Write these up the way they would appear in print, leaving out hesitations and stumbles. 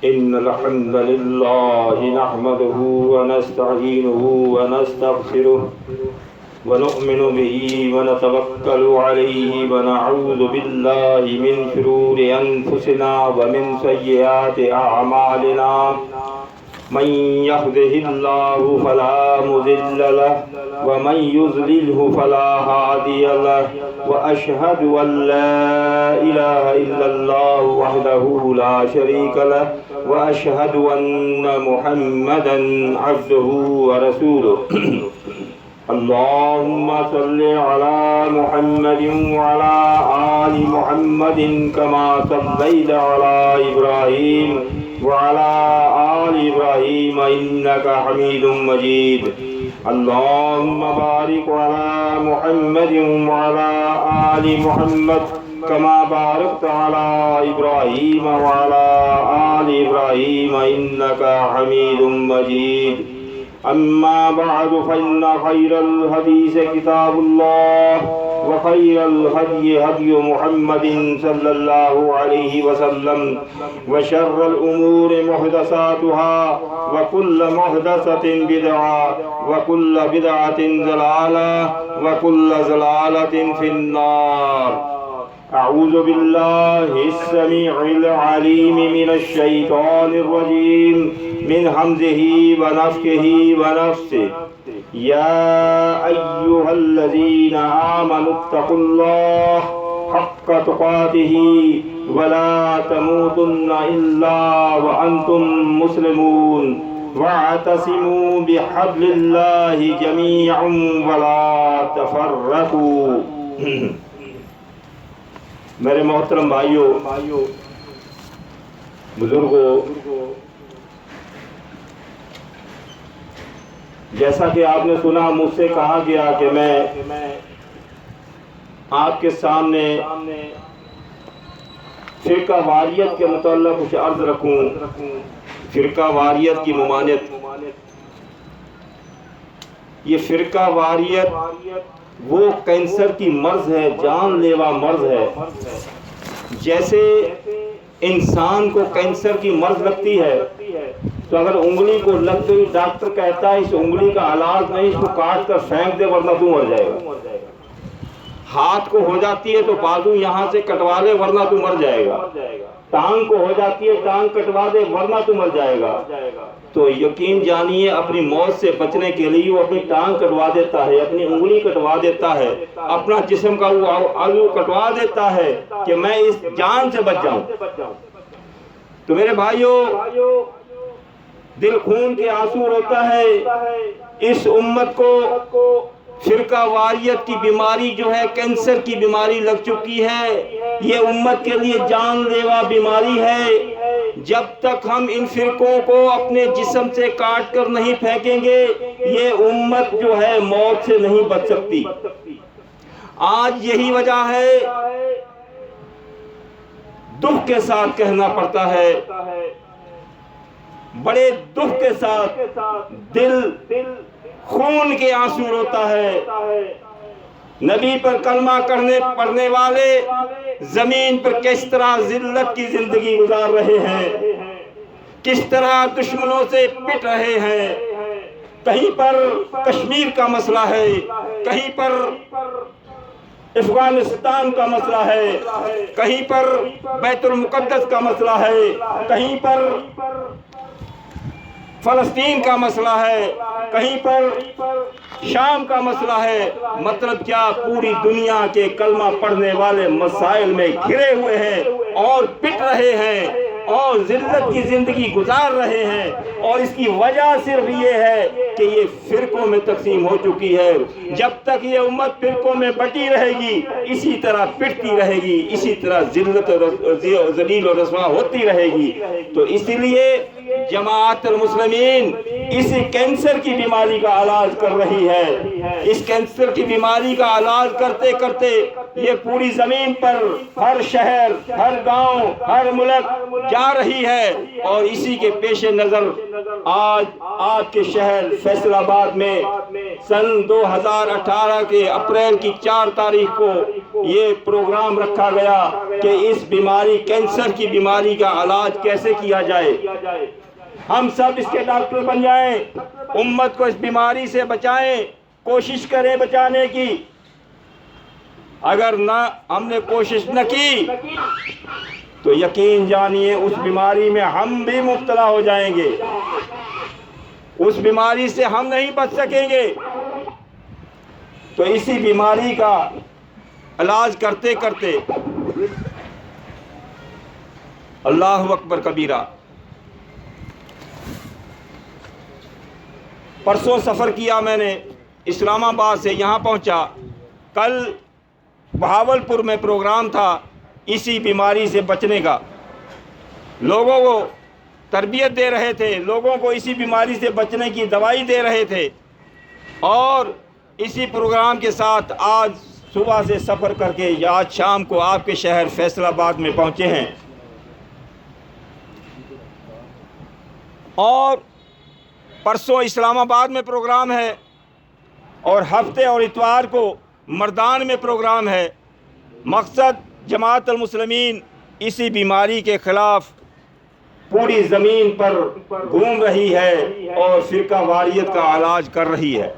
إن الحمد لله نحمده ونستعينه ونستغفره ونؤمن به ونتوكل عليه ونعوذ بالله من شرور أنفسنا ومن سيئات أعمالنا من يهده الله فلا مضل له ومن يضلله فلا هادي له وأشهد أن لا إله إلا الله وحده لا شريك له وأشهد أن محمدا عبده ورسوله اللهم صل على محمد وعلى آل محمد كما صليت على إبراهيم وعلى آل إبراهيم إنك حميد مجيد اللهم بارك على محمد وعلى آل محمد كما باركت على إبراهيم وعلى آل إبراهيم إنك حميد مجيد أما بعد فإن خير الحديث كتاب الله وخير الهدي هدي محمد صلى الله عليه وسلم وشر الأمور محدثاتها وكل محدثة بدعة وكل بدعة ضلالة وكل ضلالة في النار أعوذ بالله السميع العليم من الشيطان الرجيم من همزه ونفخه ونفثه يا أيها الذين آمنوا اتقوا الله حق تقاته ولا تموتن إلا وأنتم مسلمون واعتصموا بحبل الله جميعا ولا تفرقوا میرے محترم بھائیوں بزرگوں، جیسا کہ آپ نے سنا مجھ سے کہا گیا کہ میں آپ کے سامنے فرقہ واریت کے متعلق کچھ عرض رکھوں۔ فرقہ واریت کی ممانعت، یہ فرقہ واریت وہ کینسر کی مرض ہے، جان لیوا مرض ہے۔ جیسے انسان کو کینسر کی مرض لگتی ہے تو اگر انگلی کو لگ گئی ڈاکٹر کہتا ہے اس انگلی کا علاج نہیں، اس کو کاٹ کر پھینک دے ورنہ تو مر جائے گا۔ ہاتھ کو ہو جاتی ہے تو بازو یہاں سے کٹوا لے ورنہ تو مر جائے گا۔ ٹانگ کو ہو جاتی ہے ٹانگ کٹوا دے ورنہ تو مر جائے گا۔ تو یقین جانیے اپنی موت سے بچنے کے لیے وہ اپنی ٹانگ کٹوا دیتا ہے، اپنی انگلی کٹوا دیتا ہے، اپنا جسم کا وہ عضو کٹوا دیتا ہے کہ میں اس جان سے بچ جاؤں۔ تو میرے بھائیوں، دل خون کے آنسو روتا ہے۔ اس امت کو فرقہ واریت کی بیماری جو ہے، کینسر کی بیماری لگ چکی ہے۔ یہ امت کے لیے جان لیوا بیماری ہے۔ جب تک ہم ان فرقوں کو اپنے جسم سے کاٹ کر نہیں پھینکیں گے، یہ امت جو ہے موت سے نہیں بچ سکتی۔ آج یہی وجہ ہے، دکھ کے ساتھ کہنا پڑتا ہے، بڑے دکھ کے ساتھ دل خون کے آنسو روتا ہے۔ نبی پر کلمہ پڑھنے والے زمین پر کس طرح ذلت کی زندگی گزار رہے ہیں، کس طرح دشمنوں سے پٹ رہے ہیں۔ کہیں پر کشمیر کا مسئلہ ہے، کہیں پر افغانستان کا مسئلہ ہے، کہیں پر بیت المقدس کا مسئلہ ہے، کہیں پر فلسطین کا مسئلہ ہے، کہیں پر شام کا مسئلہ ہے۔ مطلب کیا، پوری دنیا کے کلمہ پڑھنے والے مسائل میں گھرے ہوئے ہیں اور پٹ رہے ہیں اور ذلت کی زندگی گزار رہے ہیں، اور اس کی وجہ صرف یہ ہے کہ یہ فرقوں میں تقسیم ہو چکی ہے۔ جب تک یہ امت فرقوں میں بٹی رہے گی، اسی طرح پٹتی رہے گی، اسی طرح ذلت ذلیل و رسوا ہوتی رہے گی۔ تو اسی لیے جماعت المسلمین اس کینسر کی بیماری کا علاج کر رہی ہے۔ اس کینسر کی بیماری کا علاج کرتے کرتے یہ پوری زمین پر ہر شہر، ہر گاؤں، ہر ملک جا رہی ہے، اور اسی کے پیش نظر آج آپ کے شہر فیصل آباد میں سن 2018 کے اپریل کی 4 تاریخ کو یہ پروگرام رکھا گیا کہ اس بیماری کینسر کی بیماری کا علاج کیسے کیا جائے. ہم سب اس کے ڈاکٹر بن جائیں, امت کو اس بیماری سے بچائیں, کوشش کریں بچانے کی. اگر نہ ہم نے کوشش نہ کی تو یقین جانیے اس بیماری میں ہم بھی مبتلا ہو جائیں گے, اس بیماری سے ہم نہیں بچ سکیں گے. تو اسی بیماری کا علاج کرتے کرتے اللہ اکبر کبیرہ, پرسوں سفر کیا میں نے اسلام آباد سے یہاں پہنچا. کل بہاولپور میں پروگرام تھا اسی بیماری سے بچنے کا. لوگوں کو تربیت دے رہے تھے, لوگوں کو اسی بیماری سے بچنے کی دوائی دے رہے تھے. اور اسی پروگرام کے ساتھ آج صبح سے سفر کر کے آج شام کو آپ کے شہر فیصل آباد میں پہنچے ہیں. اور پرسوں اسلام آباد میں پروگرام ہے اور ہفتے اور اتوار کو مردان میں پروگرام ہے. مقصد جماعت المسلمین اسی بیماری کے خلاف پوری زمین پر گھوم رہی ہے اور فرقہ واریت کا علاج کر رہی ہے.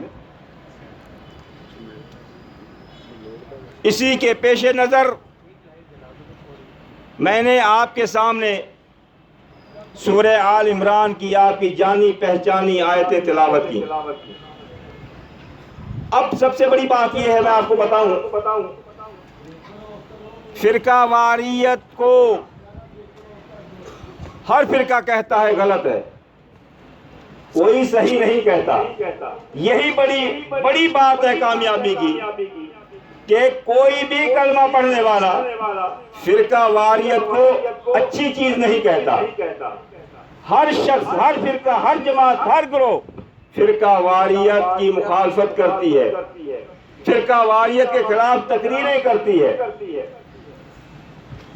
اسی کے پیش نظر میں نے آپ کے سامنے سورہ آل عمران کی آپ کی جانی پہچانی آیتیں تلاوت کی. اب سب سے بڑی بات یہ ہے, میں آپ کو بتاؤں, فرقہ واریت کو ہر فرقہ کہتا ہے غلط ہے, کوئی صحیح نہیں کہتا. یہی بڑی بات ہے کامیابی کی کہ کوئی بھی کلمہ پڑھنے والا فرقہ واریت کو اچھی چیز نہیں کہتا. ہر شخص, ہر فرقہ, ہر جماعت, ہر گروہ فرقہ واریت کی مخالفت کرتی ہے, فرقہ واریت کے خلاف تقریریں کرتی ہے.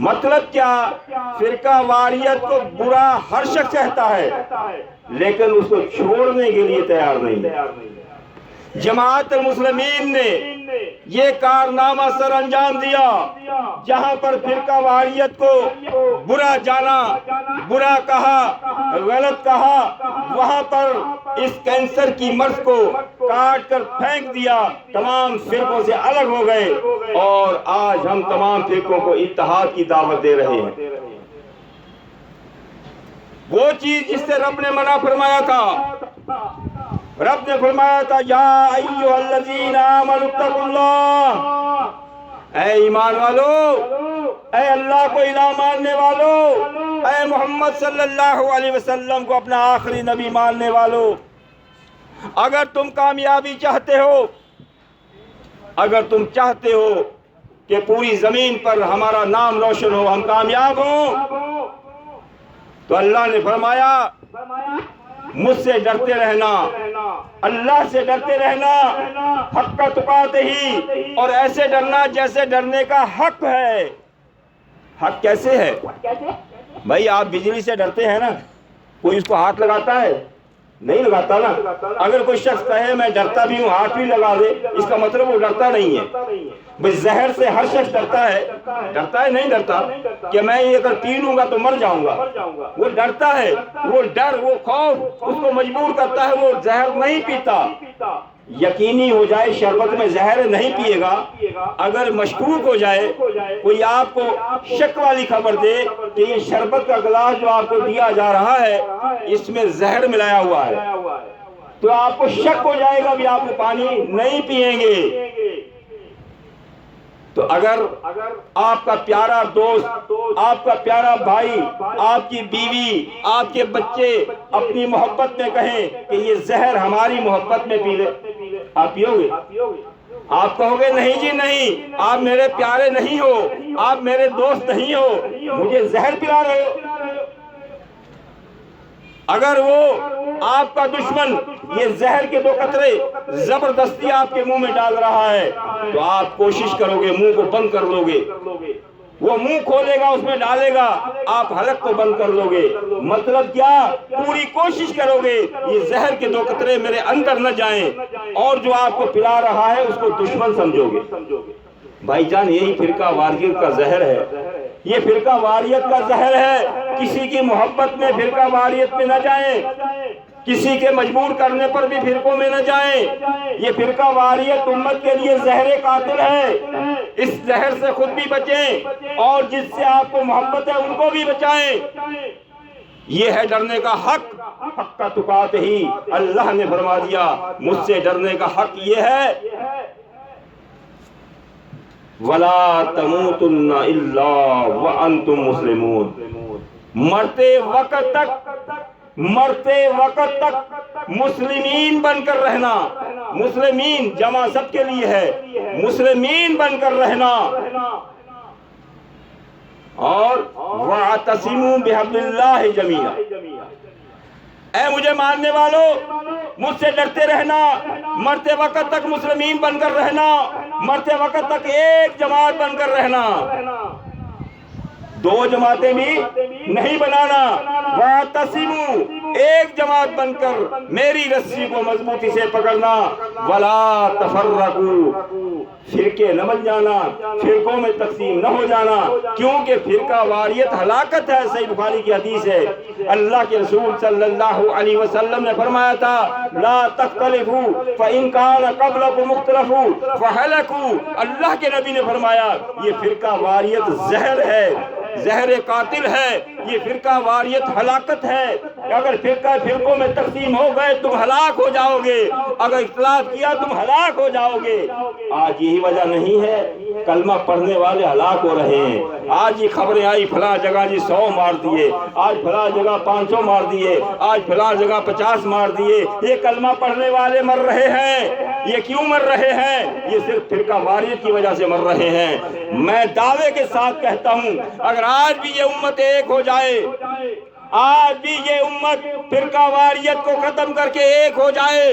مطلب کیا؟ فرقہ واریت کو برا ہر شخص کہتا ہے لیکن اس کو چھوڑنے کے لیے تیار نہیں. جماعت المسلمین نے یہ کارنامہ سر انجام دیا جہاں پر فرقہ واریت کو برا جانا, برا کہا, غلط کہا, وہاں پر اس کینسر کی مرض کو کاٹ کر پھینک دیا, تمام فرقوں سے الگ ہو گئے. اور آج ہم تمام فرقوں کو اتحاد کی دعوت دے رہے ہیں. وہ چیز جس سے رب نے منع فرمایا تھا, رب نے فرمایا تھا یا ایھا الذین آمنوا اتقوا اللہ, اے ایمان والو, اے اللہ کو الہ ماننے والو, اے محمد صلی اللہ علیہ وسلم کو اپنا آخری نبی ماننے والو, اگر تم کامیابی چاہتے ہو, اگر تم چاہتے ہو کہ پوری زمین پر ہمارا نام روشن ہو, ہم کامیاب ہوں, تو اللہ نے فرمایا مجھ سے ڈرتے رہنا, اللہ سے ڈرتے رہنا, حق تقاتہ ہی, اور ایسے ڈرنا جیسے ڈرنے کا حق ہے. حق کیسے ہے بھائی؟ آپ بجلی سے ڈرتے ہیں نا, کوئی اس کو ہاتھ لگاتا ہے؟ نہیں لگاتا نا. اگر کوئی شخص کہے میں ڈرتا بھی ہوں, ہاتھ بھی لگا دے, اس کا مطلب وہ ڈرتا نہیں ہے. بھائی زہر سے ہر شخص ڈرتا ہے, نہیں ڈرتا کہ میں یہ اگر پی لوں گا تو مر جاؤں گا, وہ ڈرتا ہے. وہ ڈر, وہ خوف اس کو مجبور کرتا ہے وہ زہر نہیں پیتا. یقینی ہو جائے شربت میں زہر نہیں پیے گا. اگر مشکوک ہو جائے, کوئی آپ کو شک والی خبر دے کہ یہ شربت کا گلاس جو آپ کو دیا جا رہا ہے اس میں زہر ملایا ہوا ہے, تو آپ کو شک ہو جائے گا بھی آپ وہ پانی نہیں پیئیں گے. تو اگر آپ کا پیارا دوست, آپ کا پیارا بھائی, آپ کی بیوی, آپ کے بچے اپنی محبت میں کہیں کہ یہ زہر ہماری محبت میں پی لے, آپ پیو گے؟ آپ کہو گے نہیں جی نہیں, آپ میرے پیارے نہیں ہو, آپ میرے دوست نہیں ہو, مجھے زہر پلا رہے ہو. اگر وہ آپ کا دشمن یہ زہر کے 2 قطرے زبردستی آپ کے منہ میں ڈال رہا ہے تو آپ کوشش کرو گے منہ کو بند کر لو گے. وہ منہ کھولے گا اس میں ڈالے گا، آپ حلق کو بند کر لو گے۔ مطلب کیا؟ پوری کوشش کرو گے یہ زہر کے 2 قطرے میرے اندر نہ جائیں، اور جو آپ کو پلا رہا ہے اس کو دشمن سمجھو گے۔ بھائی جان یہی فرقہ واریت کا زہر ہے، یہ فرقہ واریت کا زہر ہے۔ کسی کی محبت میں فرقہ واریت میں نہ جائیں، کسی کے مجبور کرنے پر بھی فرقوں میں نہ جائیں۔ یہ فرقہ واریت امت کے لیے زہر قاتل ہے، اس زہر سے خود بھی بچیں اور جس سے آپ کو محبت ہے ان کو بھی بچائیں۔ یہ ہے ڈرنے کا حق، حق کا تقات ہی اللہ نے فرما دیا، مجھ سے ڈرنے کا حق یہ ہے وَلَا تَمُوتُنَّ إِلَّا وَأَنْتُمْ مُسْلِمُونَ۔ مرتے وقت تک مسلمین بن کر رہنا، مسلمین جمع سب کے لیے ہے، مسلمین بن کر رہنا، اور وَاعْتَصِمُوا بِحَبْلِ اللَّهِ جَمِيعًا۔ اے مجھے ماننے والوں، مجھ سے ڈرتے رہنا، مرتے وقت تک مسلمین بن کر رہنا، مرتے وقت تک ایک جماعت بن کر رہنا، 2 جماعتیں بھی نہیں بنانا۔ وَاعْتَصِمُوا، ایک جماعت بن کر میری رسی کو مضبوطی سے پکڑنا۔ وَلَا تَفَرَّقُوا، فرقے نہ بن جانا، فرقوں میں تقسیم نہ ہو جانا، کیونکہ فرقہ واریت ہلاکت ہے۔ صحیح بخاری کی حدیث ہے، اللہ کے رسول صلی اللہ علیہ وسلم نے فرمایا تھا لا تختلفوا فإن كان قبلكم اختلفوا فهلكوا۔ اللہ کے نبی نے فرمایا یہ فرقہ واریت زہر ہے، زہر قاتل ہے، یہ فرقہ واریت ہلاکت ہے۔ اگر فرقوں میں تقسیم ہو گئے تم ہلاک ہو جاؤ گے، اگر اختلاف کیا تم ہلاک ہو جاؤ گے۔ آج یہی وجہ نہیں ہے کلمہ پڑھنے والے ہلاک ہو رہے ہیں۔ آج یہ خبریں آئی فلاں جگہ جی 100 مار دیے، آج فلاں جگہ 500 مار دیے، آج فلاں جگہ 50 مار دیے۔ یہ کلمہ پڑھنے والے مر رہے ہیں۔ یہ کیوں مر رہے ہیں؟ یہ صرف فرقہ واریت کی وجہ سے مر رہے ہیں۔ میں دعوے کے ساتھ کہتا ہوں اگر آج بھی یہ امت ایک ہو جائے، آج بھی یہ امت فرقہ واریت کو ختم کر کے ایک ہو جائے،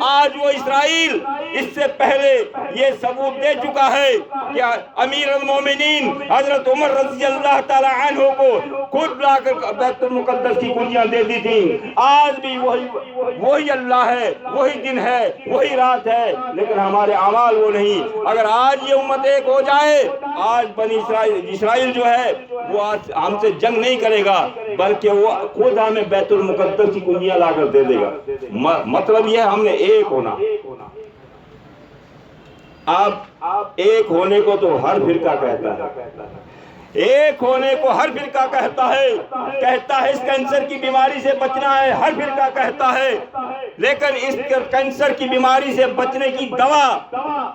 آج وہ اسرائیل اس سے پہلے یہ ثبوت دے چکا ہے کہ امیر المومنین حضرت عمر رضی اللہ تعالی عنہ کو خود لا کر بیت المقدس کی کنجیاں دے دی تھیں۔ آج بھی وہی اللہ ہے، وہی دن ہے، وہی رات ہے، لیکن ہمارے اعمال وہ نہیں۔ اگر آج یہ امت ایک ہو جائے، آج بنی اسرائیل جو ہے وہ آج ہم سے جنگ نہیں کرے گا، بلکہ وہ خود ہمیں بیت المقدس کی کنجیاں لا کر دے دے گا۔ مطلب یہ ہے ہم نے ایک ہونا۔ اب ایک ہونے کو تو ہر فرقہ کہتا ہے، ایک ہونے کو ہر فرقہ کہتا ہے اس کینسر کی بیماری سے بچنا ہے، ہر فرقہ کہتا ہے، لیکن اس کینسر کی بیماری سے بچنے کی دوا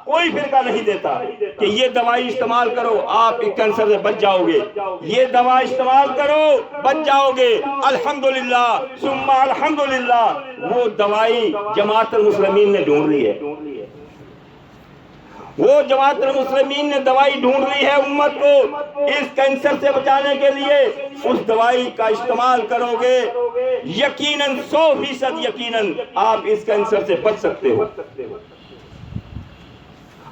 کوئی فرقہ نہیں دیتا کہ یہ دوائی استعمال کرو آپ اس کینسر سے بچ جاؤ گے، یہ دوا استعمال کرو بچ جاؤ گے۔ الحمدللہ ثم الحمدللہ وہ دوائی جماعت المسلمین نے ڈھونڈ لی ہے، وہ جماعت المسلمین نے دوائی ڈھونڈ لی ہے امت کو اس کینسر سے بچانے کے لیے۔ اس دوائی کا استعمال کرو گے یقیناً 100% یقیناً آپ اس کینسر سے بچ سکتے ہو۔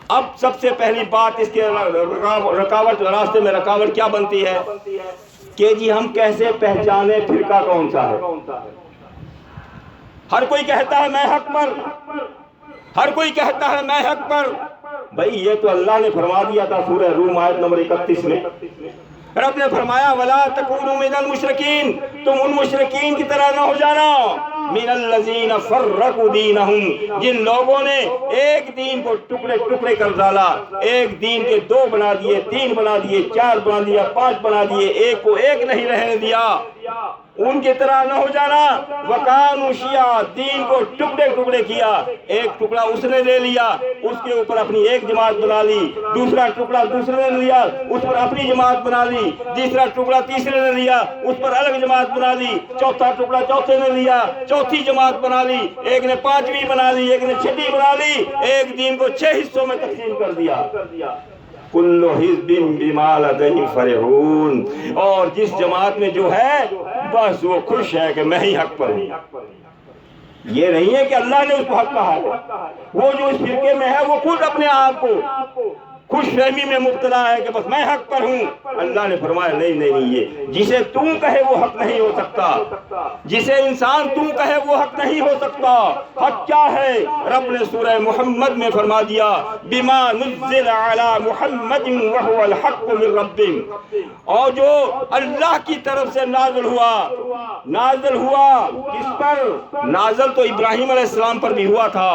اب سب سے پہلی بات اس کے رکاوٹ راستے میں رکاوٹ کیا بنتی ہے کہ جی ہم کیسے پہچانے فرقہ کون سا ہے؟ ہر کوئی کہتا ہے میں حق پر، ہر کوئی کہتا ہے میں حق پر۔ بھائی یہ تو اللہ نے فرما دیا تھا سورہ روم آیت نمبر 31 میں، رب نے فرمایا وَلَا تَكُونُوا مِنَ الْمُشْرِكِينَ، تم ان مشرکین کی طرح نہ ہو جانا، مِنَ الَّذِينَ فَرَّقُوا دِينَهُمْ، جن لوگوں نے ایک دین کو ٹکڑے ٹکڑے کر ڈالا، ایک دین کے 2 بنا دیے، 3 بنا دیے، 4 بنا دیا، 5 بنا دیے، ایک کو ایک نہیں رہنے دیا، ان کی طرح نہ ہو جانا۔ وَكَانُوا شِيَعًا، دین کو ٹکڑے ٹکڑے کیا، ایک ٹکڑا اس نے لے لیا، اس کے اوپر اپنی ایک جماعت بنا لی، دوسرا ٹکڑا دوسرے نے لیا، اس پر اپنی جماعت بنا لی، تیسرا ٹکڑا تیسرے نے لیا، اس پر الگ جماعت بنا لی، چوتھا ٹکڑا چوتھے نے لیا، چوتھی جماعت بنا لی، ایک نے 5ویں بنا لی، ایک نے 6ویں بنا لی، ایک دین کو 6 حصوں میں تقسیم کر دیا۔ کل حزب بما لدیہم فرحون، اور جس جماعت میں جو ہے بس وہ خوش ہے کہ میں ہی حق پر ہوں۔ یہ نہیں ہے کہ اللہ نے اس کو حق کہا ہے، وہ جو اس فرقے میں ہے وہ خود اپنے آپ کو خوش فہمی میں مبتلا ہے کہ بس میں حق پر ہوں. اللہ نے فرمایا نہیں نہیں نہیں، یہ جسے تو کہے وہ حق نہیں ہو سکتا، جسے انسان تو کہے وہ حق نہیں ہو سکتا. حق کیا ہے؟ رب نے سورہ محمد میں فرما دیا بما نزل علی محمد وهو الحق من ربهم، اور جو اللہ کی طرف سے نازل ہوا کس پر؟ نازل تو ابراہیم علیہ السلام پر بھی ہوا تھا،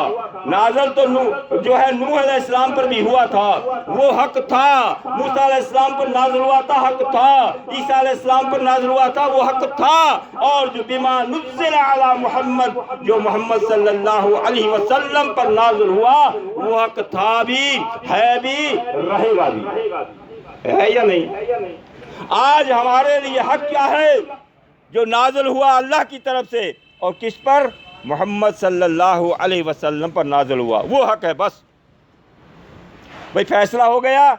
نازل تو جو ہے نوح علیہ السلام پر بھی ہوا تھا، وہ حق تھا. موسیٰ علیہ السلام پر نازل ہوا تھا، حق تھا. عیسیٰ علیہ السلام پر نازل ہوا تھا، وہ حق تھا. اور جو بما نزل علی محمد، جو محمد صلی اللہ علیہ وسلم پر نازل ہوا، وہ حق تھا بھی، ہے بھی، رہے گا بھی. ہے یا نہیں؟ آج ہمارے لیے حق کیا ہے؟ جو نازل ہوا اللہ کی طرف سے، اور کس پر؟ محمد صلی اللہ علیہ وسلم پر نازل ہوا، وہ حق ہے. بس بھئی فیصلہ ہو گیا.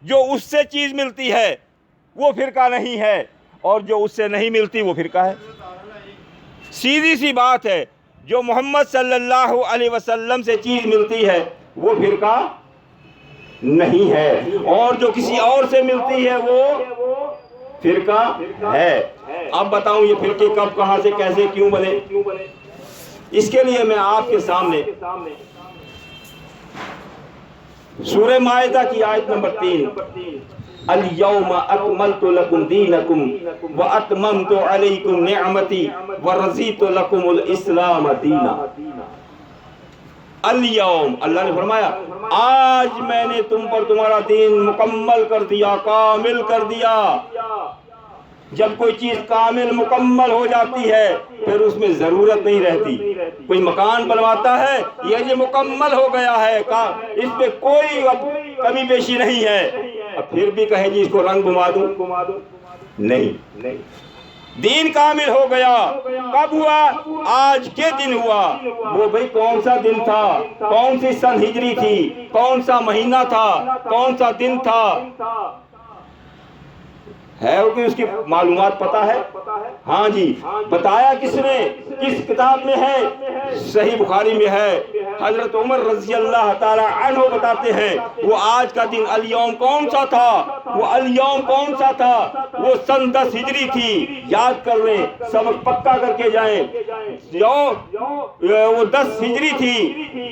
جو اس سے چیز ملتی ہے وہ فرقہ نہیں ہے، اور جو اس سے نہیں ملتی وہ فرقہ ہے. سیدھی سی بات ہے. جو محمد صلی اللہ علیہ وسلم سے چیز ملتی ہے وہ فرقہ نہیں ہے، اور جو کسی اور سے ملتی ہے وہ فرقہ ہے. اب بتاؤں یہ فرقے کب، کہاں سے، کیسے، کیوں بنے؟ اس کے لیے میں آپ کے سامنے سورہ مائدہ کی آیت نمبر 3، اليوم اکملت لکم دینکم واتممت علیکم نعمتی ورضیت لکم الاسلام دینا. اليوم، اللہ نے فرمایا آج میں نے تم پر تمہارا دین مکمل کر دیا، کامل کر دیا. جب کوئی چیز کامل مکمل ہو جاتی ہے پھر اس میں ضرورت نہیں رہتی. کوئی مکان بنواتا ہے، یہ مکمل ہو گیا ہے، اس میں کوئی اب کمی بیشی نہیں ہے. اب پھر بھی کہے جی اس کو رنگ گھما دوں، نہیں. دین کامل ہو گیا. کب ہوا؟ آج کے دن ہوا. وہ بھئی کون سا دن تھا؟ کون سی سن ہجری تھی؟ کون سا مہینہ تھا؟ کون سا دن تھا؟ ہے کہ اس کی معلومات پتہ ہے؟ ہاں جی. بتایا کس نے؟ کس کتاب میں ہے؟ صحیح بخاری میں ہے. حضرت عمر رضی اللہ تعالی عنہ بتاتے ہیں وہ آج کا دن الیوم کون سا تھا؟ وہ الیوم کون سا تھا؟ وہ سن 10 ہجری تھی. یاد کر لیں، سبق پکا کر کے جائیں. وہ 10 ہجری تھی.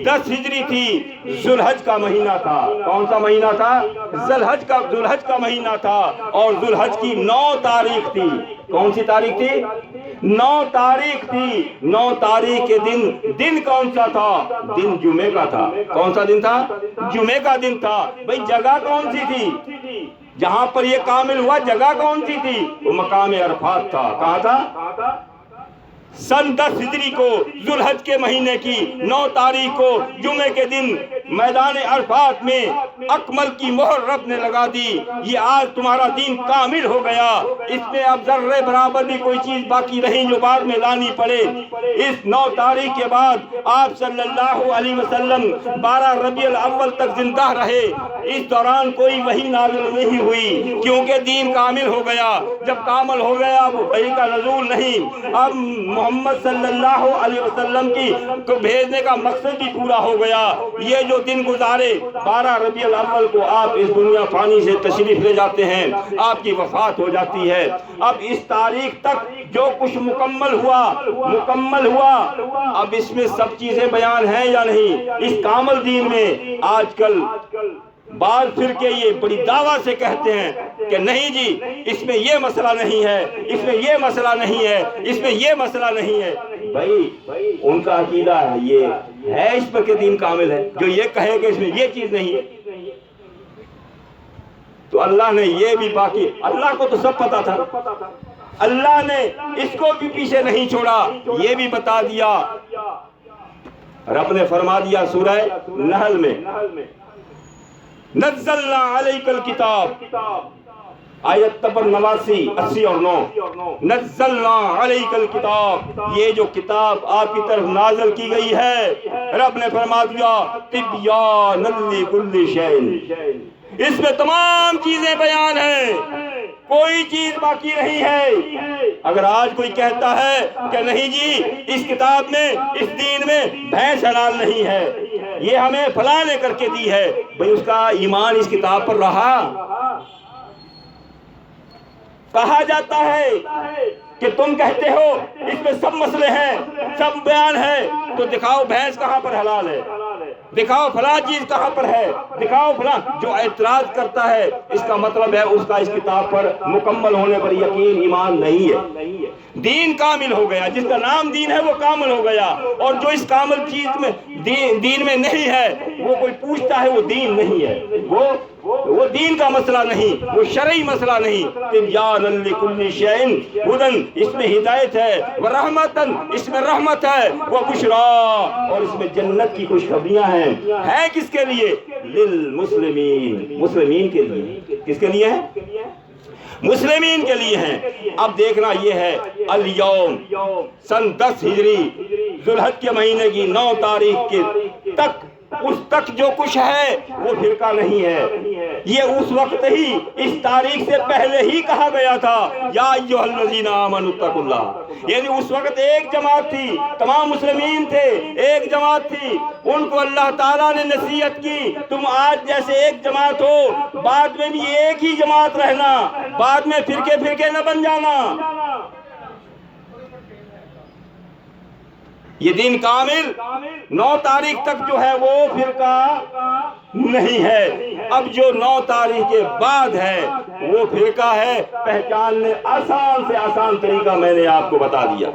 10 ہجری تھی. ذوالحج کا مہینہ تھا. کون سا مہینہ تھا؟ ذوالحج کا مہینہ تھا. اور ذوالحج کی 9 تاریخ تھی. کون سی تاریخ تھی؟ 9 تاریخ تھی. 9 تاریخ کے دن کون سا تھا؟ دن جمعے کا تھا. کون سا دن تھا؟ جمعے کا دن تھا. بھئی جگہ کون سی تھی جہاں پر یہ کامل ہوا؟ جگہ کون سی تھی؟ وہ مقام عرفات تھا. کہاں تھا؟ سن 10 ہجری کو ذوالحج کے مہینے کی 9 تاریخ کو جمعے کے دن میدان عرفات میں اکمل کی مہر رب نے لگا دی. یہ آج تمہارا دین کامل ہو گیا. اس میں اب ذرے برابر بھی کوئی چیز باقی نہیں جو بعد میں لانی پڑے. اس 9 تاریخ کے بعد آپ صلی اللہ علیہ وسلم 12 ربیع الاول تک زندہ رہے. اس دوران کوئی وحی نازل نہیں ہوئی کیونکہ دین کامل ہو گیا. جب کامل ہو گیا اب وحی کا نزول نہیں. اب محمد صلی اللہ علیہ وسلم کو بھیجنے کا مقصد بھی پورا ہو گیا. یہ جو دن گزارے 12 ربیع الاول کو آپ اس دنیا فانی سے تشریف لے جاتے ہیں، آپ کی وفات ہو جاتی ہے. اب اس تاریخ تک جو کچھ مکمل ہوا. اب اس میں سب چیزیں بیان ہیں یا نہیں؟ اس کامل دین میں آج کل بعض فرقے یہ بڑی دعویٰ سے کہتے ہیں کہ نہیں جی اس میں یہ مسئلہ نہیں ہے، اس میں یہ مسئلہ نہیں ہے، اس میں یہ مسئلہ نہیں ہے. بھائی ان کا عقیدہ ہے، یہ ہے اس پر کہ دین کامل ہے. جو یہ کہے کہ اس میں یہ چیز نہیں ہے، تو اللہ نے یہ بھی باقی، اللہ کو تو سب پتا تھا، اللہ نے اس کو بھی پیچھے نہیں چھوڑا، یہ بھی بتا دیا. رب نے فرما دیا سورہ نحل میں نزلنا علیک الکتاب، آیت نمبر 89 80 اور 9. نزلنا علیک الکتاب، یہ جو کتاب آپ کی طرف نازل کی گئی ہے رب نے فرما دیا تبیان لکل شیء، اس میں تمام چیزیں بیان ہیں، کوئی چیز باقی نہیں ہے. اگر آج کوئی کہتا ہے کہ نہیں جی اس کتاب میں، اس دین میں بھینس حلال نہیں ہے، یہ ہمیں فلاں نے کر کے دی ہے، بھئی اس کا ایمان اس کتاب پر رہا؟ کہا جاتا ہے کہ تم کہتے ہو اس میں سب مسئلے ہیں، سب بیان ہے، تو دکھاؤ بھینس کہاں پر حلال ہے، دکھاؤ فلاں چیز کہاں پر ہے، دکھاؤ فلاں۔ جو اعتراض کرتا ہے اس کا مطلب ہے اس کا اس کتاب پر مکمل ہونے پر یقین ایمان نہیں ہے۔ دین کامل ہو گیا، جس کا نام دین ہے وہ کامل ہو گیا، اور جو اس کامل چیز میں دین میں نہیں ہے وہ کوئی پوچھتا ہے وہ دین نہیں ہے، وہ دین کا مسئلہ نہیں، وہ شرعی مسئلہ نہیں۔ تبیانا لکل شیء ہدی، اس میں ہدایت ہے، ورحمتن، اس میں رحمت ہے، وبشرا، اور اس میں جنت کی خوشخبریاں ہیں۔ ہے کس کے لیے؟ للمسلمین، مسلمین کے لیے۔ کس کے لیے ہے؟ مسلمین کے لیے ہیں۔ اب دیکھنا یہ ہے، الیوم سن 10 ہجری ذو الحج کے مہینے کی 9 تاریخ کے تک، اس تک جو کچھ ہے وہ فرقہ نہیں ہے۔ یہ اس وقت ہی، اس تاریخ سے پہلے ہی کہا گیا تھا یا ایھا الذین آمنوا اتقوا اللہ، یعنی اس وقت ایک جماعت تھی، تمام مسلمین تھے، ایک جماعت تھی، ان کو اللہ تعالیٰ نے نصیحت کی تم آج جیسے ایک جماعت ہو، بعد میں بھی ایک ہی جماعت رہنا، بعد میں فرقے نہ بن جانا۔ یہ دین کامل 9 تاریخ تک جو ہے وہ فرقہ نہیں ہے۔ اب جو 9 تاریخ کے بعد ہے وہ فرقہ ہے۔ پہچاننے آسان سے آسان طریقہ میں نے آپ کو بتا دیا۔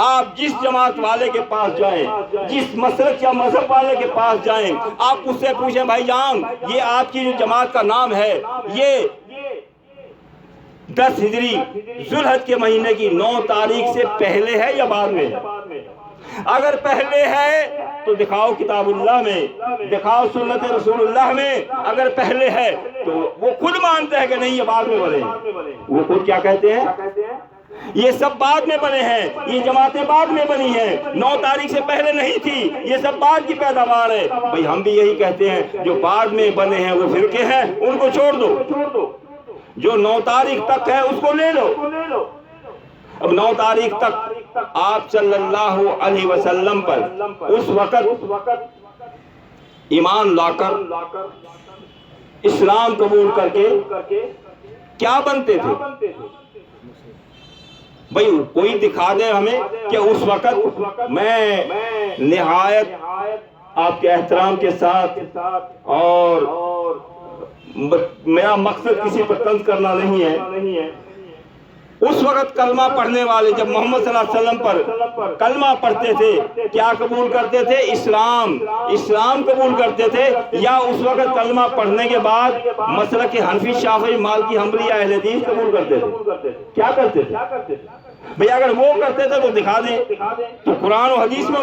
آپ جس جماعت والے کے پاس جائیں، جس مسلک یا مذہب والے کے پاس جائیں، آپ اس سے پوچھیں بھائی جان یہ آپ کی جو جماعت کا نام ہے یہ 10 ہجری ذو الحج کے مہینے کی 9 تاریخ سے پہلے ہے یا بعد میں؟ اگر پہلے ہے تو دکھاؤ کتاب اللہ میں، دکھاؤ سنت رسول اللہ میں۔ اگر پہلے ہے تو وہ خود مانتے ہیں کہ نہیں یہ بعد میں بنے ہیں۔ وہ خود کیا کہتے ہیں؟ یہ سب بعد میں بنے ہیں، یہ جماعتیں بعد میں بنی ہیں، 9 تاریخ سے پہلے نہیں تھی، یہ سب بعد کی پیداوار ہے۔ بھئی ہم بھی یہی کہتے ہیں، جو بعد میں بنے ہیں وہ فرقے ہیں، ان کو چھوڑ دو، جو 9 تاریخ تک ہے اس کو لے لو۔ اب 9 تاریخ تک آپ صلی اللہ علیہ وسلم پر اس وقت ایمان لا کر، اسلام قبول کر کے کیا بنتے تھے؟ بھئی کوئی دکھا دے ہمیں کہ اس وقت میں نہایت آپ کے احترام کے ساتھ، اور میرا مقصد کسی پر طنز کرنا نہیں ہے، اس وقت کلمہ پڑھنے والے جب محمد صلی اللہ علیہ وسلم پر کلمہ پڑھتے تھے کیا قبول کرتے تھے؟ اسلام قبول کرتے تھے، یا اس وقت کلمہ پڑھنے کے بعد مسلک حنفی، شافعی، مالکی، حنبلی، اہل حدیث قبول کرتے تھے؟ کیا کرتے تھے بھئی؟ اگر وہ کرتے تھے تو دکھا دیں، تو قرآن و حدیث میں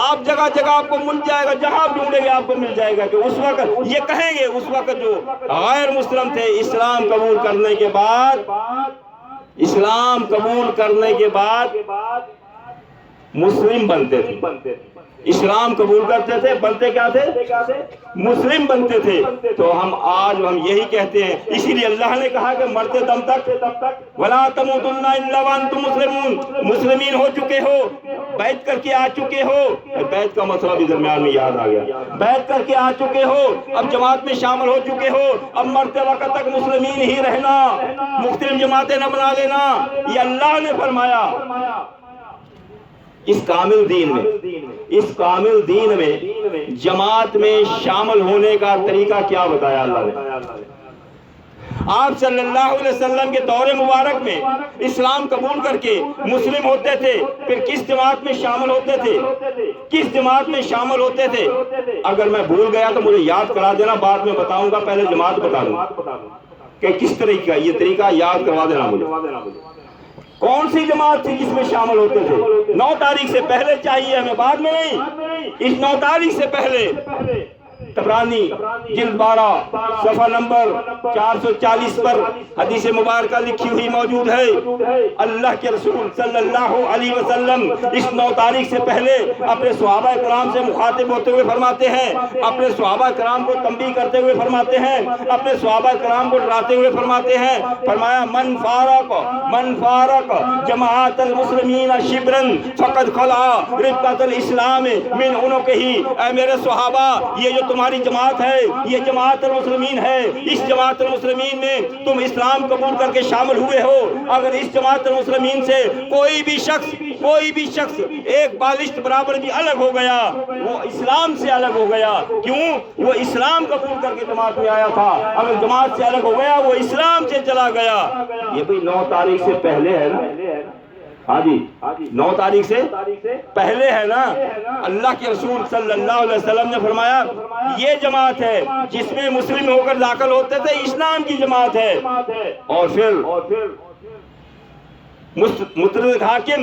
آپ جگہ جگہ آپ کو مل جائے گا، جہاں آپ ڈھونڈیں گے آپ کو مل جائے گا کہ اس وقت یہ کہیں گے اس وقت جو غیر مسلم تھے اسلام قبول کرنے کے بعد، اسلام قبول کرنے کے بعد مسلم بنتے تھے، اسلام قبول کرتے تھے، بنتے کیا تھے؟ مسلم بنتے تھے۔ تو آج ہم یہی کہتے ہیں، اسی لیے اللہ نے کہا کہ مرتے دم تک وَلَا تَمُوتُنَّ إِلَّا وَأَنْتُمْ مُسْلِمُونَ، مسلمین ہو چکے ہو، بیعت کر کے آ چکے ہو۔ بیعت کا مسئلہ بھی درمیان میں یاد آ گیا، بیعت کر کے آ چکے ہو، اب جماعت میں شامل ہو چکے ہو، اب مرتے وقت تک مسلمین ہی رہنا، مختلف جماعتیں نہ بنا لینا، یہ اللہ نے فرمایا۔ اس کامل دین میں جماعت میں شامل ہونے کا طریقہ کیا بتایا اللہ نے؟ آپ صلی اللہ علیہ وسلم کے دور مبارک میں اسلام قبول کر کے مسلم ہوتے تھے، پھر کس جماعت میں شامل ہوتے تھے؟ کس جماعت میں شامل ہوتے تھے؟ اگر میں بھول گیا تو مجھے یاد کرا دینا، بعد میں بتاؤں گا، پہلے جماعت بتا دوں کہ کس طریقہ، یہ طریقہ یاد کروا دینا مجھے۔ کون سی جماعت تھی جس میں شامل ہوتے تھے؟ 9 تاریخ سے پہلے چاہیے ہمیں، بعد میں نہیں، اس 9 تاریخ سے پہلے طبرانی جلد 12 صفحہ نمبر 440 پر حدیث مبارکہ لکھی ہوئی موجود ہے۔ اللہ کے رسول صلی اللہ علیہ وسلم اس 9 تاریخ سے پہلے اپنے صحابہ کرام سے مخاطب ہوتے ہوئے فرماتے ہیں، اپنے صحابہ کرام کو تنبیہ کرتے ہوئے فرماتے ہیں، اپنے صحابہ کرام کو ڈراتے ہوئے فرماتے ہیں، فرمایا من فارق جماعت المسلمین شبرا فقد خلع ربقۃ الاسلام من عنقہ۔ اے میرے صحابہ، یہ جو تمہاری جماعت ہے یہ جماعت المسلمین ہے، اس جماعت المسلمین میں تم اسلام قبول کر کے شامل ہوئے ہو۔ اگر اس جماعت المسلمین سے کوئی بھی شخص ایک بالشت برابر بھی الگ ہو گیا، وہ اسلام سے الگ ہو گیا۔ کیوں؟ وہ اسلام قبول کر کے جماعت میں آیا تھا، اگر جماعت سے الگ ہو گیا وہ اسلام سے چلا گیا۔ یہ بھی 9 تاریخ سے پہلے ہے نا؟ ہاں جی، 9 تاریخ سے پہلے ہے نا۔ اللہ کے رسول صلی اللہ علیہ وسلم نے فرمایا یہ جماعت ہے جس میں مسلم ہو کر داخل ہوتے تھے، اسلام کی جماعت ہے۔ اور پھر مستدرک حاکم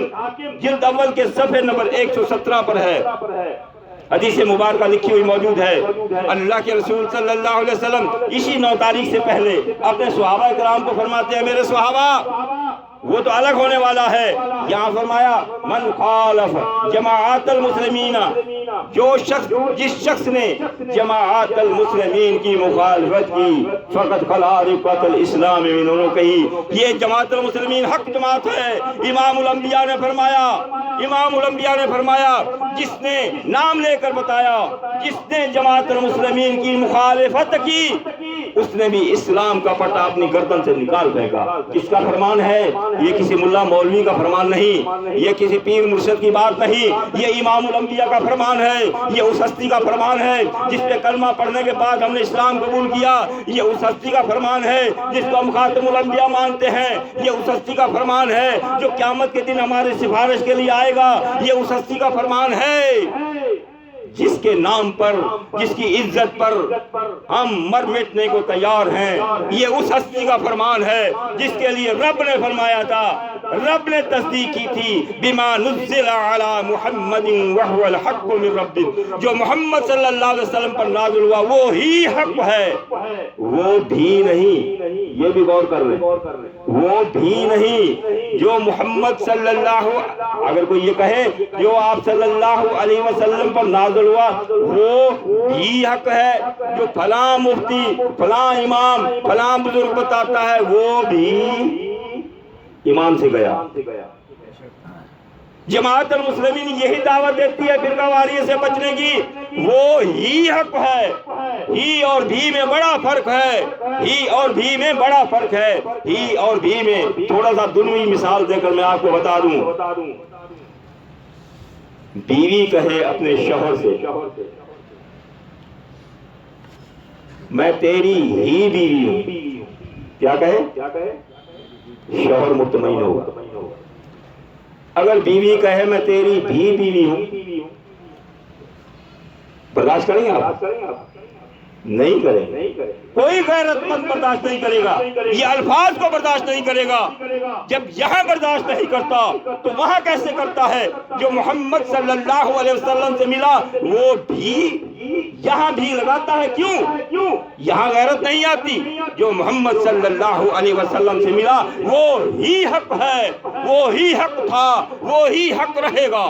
جلد اول کے صفحے نمبر 117 پر ہے، حدیث مبارکہ لکھی ہوئی موجود ہے۔ اللہ کے رسول صلی اللہ علیہ وسلم اسی 9 تاریخ سے پہلے اپنے صحابہ کرام کو فرماتے ہیں میرے صحابہ وہ تو الگ ہونے والا ہے۔ یہاں فرمایا من خالف جماعت المسلمین، جس شخص نے جماعت المسلمین کی مخالفت کی فقد خلع ربقۃ الاسلام من عنقہ۔ یہ جماعت المسلمین حق جماعت ہے۔ امام الانبیاء نے فرمایا جس نے نام لے کر بتایا، جس نے جماعت المسلمین کی مخالفت کی اس نے بھی اسلام کا پٹا اپنی گردن سے نکال پھینکا۔ کس کا فرمان ہے؟ یہ کسی ملا مولوی کا فرمان نہیں، یہ کسی پیر مرشد کی بات نہیں، یہ امام الانبیاء کا فرمان ہے، یہ اس ہستی کا فرمان ہے جس پہ کلمہ پڑھنے کے بعد ہم نے اسلام قبول کیا، یہ اس ہستی کا فرمان ہے جس کو ہم خاتم الانبیاء مانتے ہیں، یہ اس ہستی کا فرمان ہے جو قیامت کے دن ہماری سفارش کے لیے آئے گا، یہ اس ہستی کا فرمان ہے جس کے نام پر، جس کی عزت پر ہم مر مٹنے کو تیار ہیں۔ یہ اس ہستی کا فرمان ہے جس کے لیے رب نے فرمایا تھا، رب نے تصدیق کی تھی بما نزل علی محمد وهو الحق من رب، جو محمد صلی اللہ علیہ وسلم پر نازل ہوا وہی حق ہے، وہ بھی نہیں، یہ بھی غور کر لیں، وہ بھی نہیں جو محمد صلی اللہ، اگر کوئی یہ کہے جو آپ صلی اللہ علیہ وسلم پر نازل ہوا وہ بھی حق ہے، جو فلاں مفتی فلاں امام فلاں بزرگ بتاتا ہے وہ بھی ایمان سے گیا۔ جماعت المسلمین یہی دعوت دیتی ہے فرقہ واریت سے بچنے کی، وہ ہی حق ہے۔ ہی اور بھی میں بڑا فرق ہے، ہی اور بھی میں بڑا فرق ہے۔ ہی اور بھی میں تھوڑا سا دنوی مثال دے کر میں آپ کو بتا دوں، بیوی کہے اپنے شوہر سے میں تیری ہی بیوی ہوں، کیا کہے؟ شوہر مطمئن ہوگا۔ اگر بیوی کہے میں تیری بھی بیوی ہوں، برداشت کریں گے آپ؟ نہیں کریں گے، کوئی غیرت مند برداشت نہیں کرے گا، یہ الفاظ کو برداشت نہیں کرے گا۔ جب یہاں برداشت نہیں کرتا تو وہاں کیسے کرتا ہے؟ جو محمد صلی اللہ علیہ وسلم سے ملا وہ بھی یہاں بھی لگاتا ہے۔ کیوں؟ یہاں غیرت نہیں آتی۔ جو محمد صلی اللہ علیہ وسلم سے ملا وہ ہی حق ہے، وہ ہی حق تھا، وہ ہی حق رہے گا۔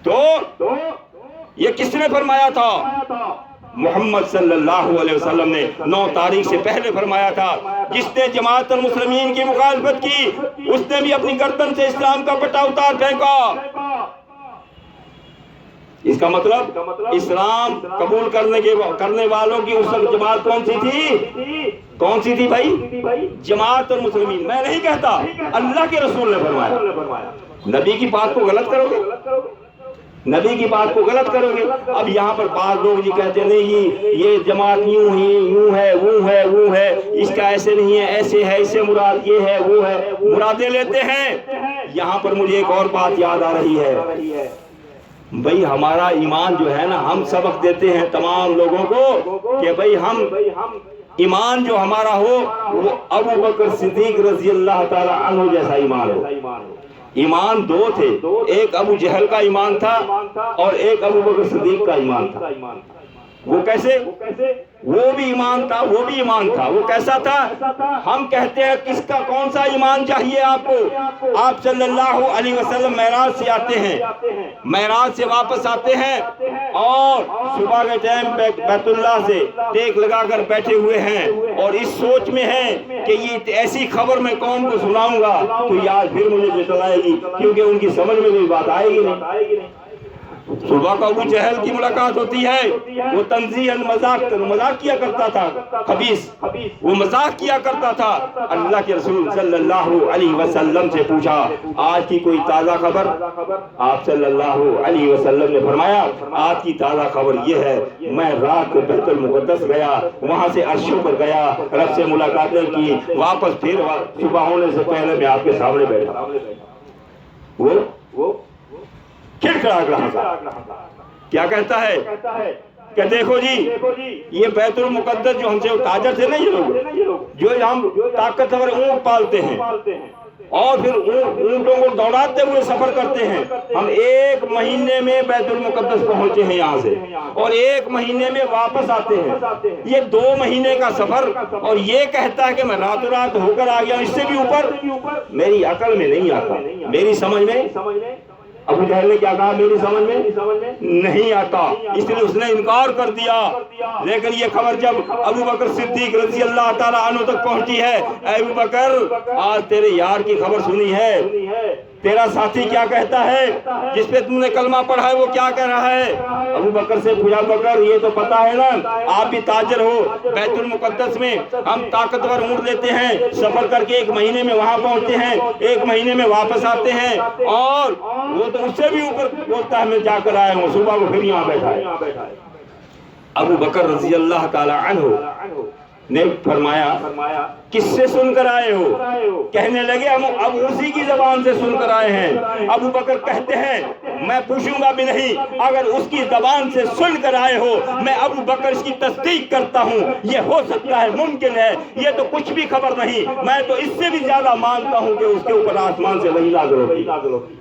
تو یہ کس نے فرمایا تھا؟ محمد صلی اللہ علیہ وسلم نے 9 تاریخ سے پہلے فرمایا تھا جس نے جماعت المسلمین کی مخالفت کی اس نے بھی اپنی گردن سے اسلام کا پٹا اتار پھینکا۔ اس کا مطلب اسلام قبول کرنے والوں کی اس وقت جماعت کون سی تھی بھائی؟ جماعت المسلمین۔ میں نہیں کہتا، اللہ کے رسول نے فرمایا۔ نبی کی بات کو غلط کرو گے، نبی کی بات کو غلط کرو گے۔ اب یہاں پر بعض لوگ یہ کہتے ہیں نہیں یہ جماعت یوں ہے وہ ہے، اس کا ایسے نہیں ہے، ایسے ہے، اس سے مراد یہ ہے وہ ہے، مرادیں لیتے ہیں۔ یہاں پر مجھے ایک اور بات یاد آ رہی ہے، بھئی ہمارا ایمان جو ہے نا، ہم سبق دیتے ہیں تمام لوگوں کو کہ بھئی ہم ایمان جو ہمارا ہو وہ ابو بکر صدیق رضی اللہ تعالی عنہ جیسا ایمان ہو۔ ایمان دو تھے، ایک ابو جہل کا ایمان تھا اور ایک ابو بکر صدیق کا ایمان تھا۔ وہ کیسے؟ وہ بھی ایمان تھا، وہ بھی ایمان تھا۔ وہ کیسا تھا؟ ہم کہتے ہیں کس کا کون سا ایمان چاہیے آپ کو؟ آپ صلی اللہ علیہ وسلم معراج سے آتے ہیں، معراج سے واپس آتے ہیں اور صبح کے ٹائم بیت اللہ سے ٹیک لگا کر بیٹھے ہوئے ہیں اور اس سوچ میں ہیں کہ یہ ایسی خبر میں قوم کو سناؤں گا تو یاد پھر مجھے جتلائے گی، کیونکہ ان کی سمجھ میں کوئی بات آئے گی نہیں۔ صبح کو ابو جہل کی ملاقات ہوتی ہے، وہ تنزیہاً مذاق کیا کرتا تھا، خبیث وہ مذاق کیا کرتا تھا۔ اللہ کے رسول صلی اللہ علیہ وسلم سے پوچھا آج کی کوئی تازہ خبر؟ آپ صلی اللہ علیہ وسلم نے فرمایا آج کی تازہ خبر یہ ہے میں رات کو بیت المقدس گیا، وہاں سے عرشوں پر گیا، رب سے ملاقاتیں کی، واپس پھر صبح ہونے سے پہلے میں آپ کے سامنے بیٹھا۔ وہ کھڑکھڑا رہا تھا۔ کیا کہتا ہے کہ دیکھو جی یہ بیت المقدس جو ہم سے تاجر تھے نا، یہ لوگ جو ہم طاقتور اونٹ پالتے ہیں اور پھر اونٹوں کو دوڑاتے ہوئے سفر کرتے ہیں، ہم 1 مہینے میں بیت المقدس پہنچے ہیں یہاں سے اور 1 مہینے میں واپس آتے ہیں۔ یہ 2 مہینے کا سفر اور یہ کہتا ہے کہ میں راتوں رات ہو کر آ گیا، اس سے بھی اوپر میری عقل میں نہیں آتا، میری سمجھ میں۔ ابو جہل نے کیا کہا؟ میری سمجھ میں نہیں آتا، اس لیے اس نے انکار کر دیا۔ لیکن یہ خبر جب ابو بکر صدیق رضی اللہ تعالیٰ عنہ تک پہنچی ہے، اے ابو بکر آج تیرے یار کی خبر سنی ہے، تیرا ساتھی کیا کہتا ہے، جس پہ تم نے کلمہ پڑھا ہے وہ کیا کہہ رہا ہے؟ ابو بکر سے پوچھا بکر یہ تو پتا ہے نا آپ بھی تاجر ہو، بیت المقدس میں ہم طاقتور اونٹ لیتے ہیں، سفر کر کے 1 مہینے میں وہاں پہنچتے ہیں، 1 مہینے میں واپس آتے ہیں، اور وہ تو اس سے بھی اوپر بولتا ہے میں جا کر آیا ہوں، صبح کو پھر یہاں بیٹھا ہے۔ ابو بکر رضی اللہ تعالی عنہ نے فرمایا کس سے سن کر آئے ہو؟ کہنے لگے ہم اب اسی کی زبان سے سن کر آئے ہیں۔ ابو بکر کہتے ہیں میں پوچھوں گا بھی نہیں، اگر اس کی زبان سے سن کر آئے ہو میں ابو بکر اس کی تصدیق کرتا ہوں، یہ ہو سکتا ہے، ممکن ہے، یہ تو کچھ بھی خبر نہیں، میں تو اس سے بھی زیادہ مانتا ہوں کہ اس کے اوپر آسمان سے وحی نازل ہوگی۔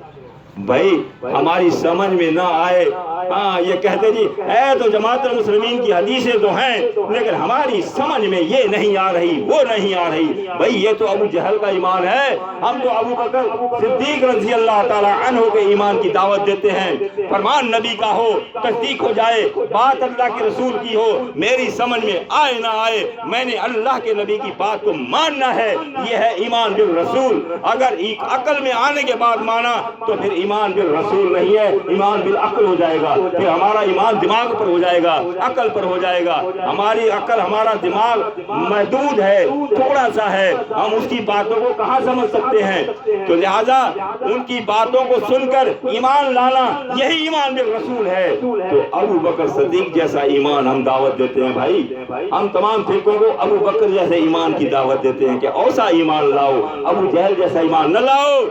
بھائی ہماری سمجھ میں نہ آئے، ہاں یہ کہتے جی ہے تو جماعت المسلمین کی حدیثیں تو ہیں لیکن ہماری سمجھ میں یہ نہیں آ رہی، وہ نہیں آ رہی۔ بھائی یہ تو ابو جہل کا ایمان ہے، ہم تو ابو بکر صدیق رضی اللہ تعالی عنہ کے ایمان کی دعوت دیتے ہیں۔ فرمان نبی کا ہو، تصدیق ہو جائے، بات اللہ کے رسول کی ہو، میری سمجھ میں آئے نہ آئے، میں نے اللہ کے نبی کی بات کو ماننا ہے، یہ ہے ایمان بالرسول۔ اگر عقل میں آنے کے بعد مانا تو پھر ایمان بالرسول نہیں ہے، ایمان بالعقل ہو جائے گا، پھر ہمارا ایمان دماغ پر ہو جائے گا، عقل پر ہو جائے گا۔ ہماری عقل، ہمارا دماغ محدود ہے، تھوڑا سا ہے، ہم اس کی باتوں کو کہاں سمجھ سکتے ہیں؟ تو لہذا ان کی باتوں کو سن کر ایمان لانا یہی ایمان بالرسول ہے۔ تو ابو بکر صدیق جیسا ایمان ہم دعوت دیتے ہیں بھائی، ہم تمام فرقوں کو ابو بکر جیسے ایمان کی دعوت دیتے ہیں کہ ایسا ایمان لاؤ، ابو جہل جیسا ایمان نہ لاؤ،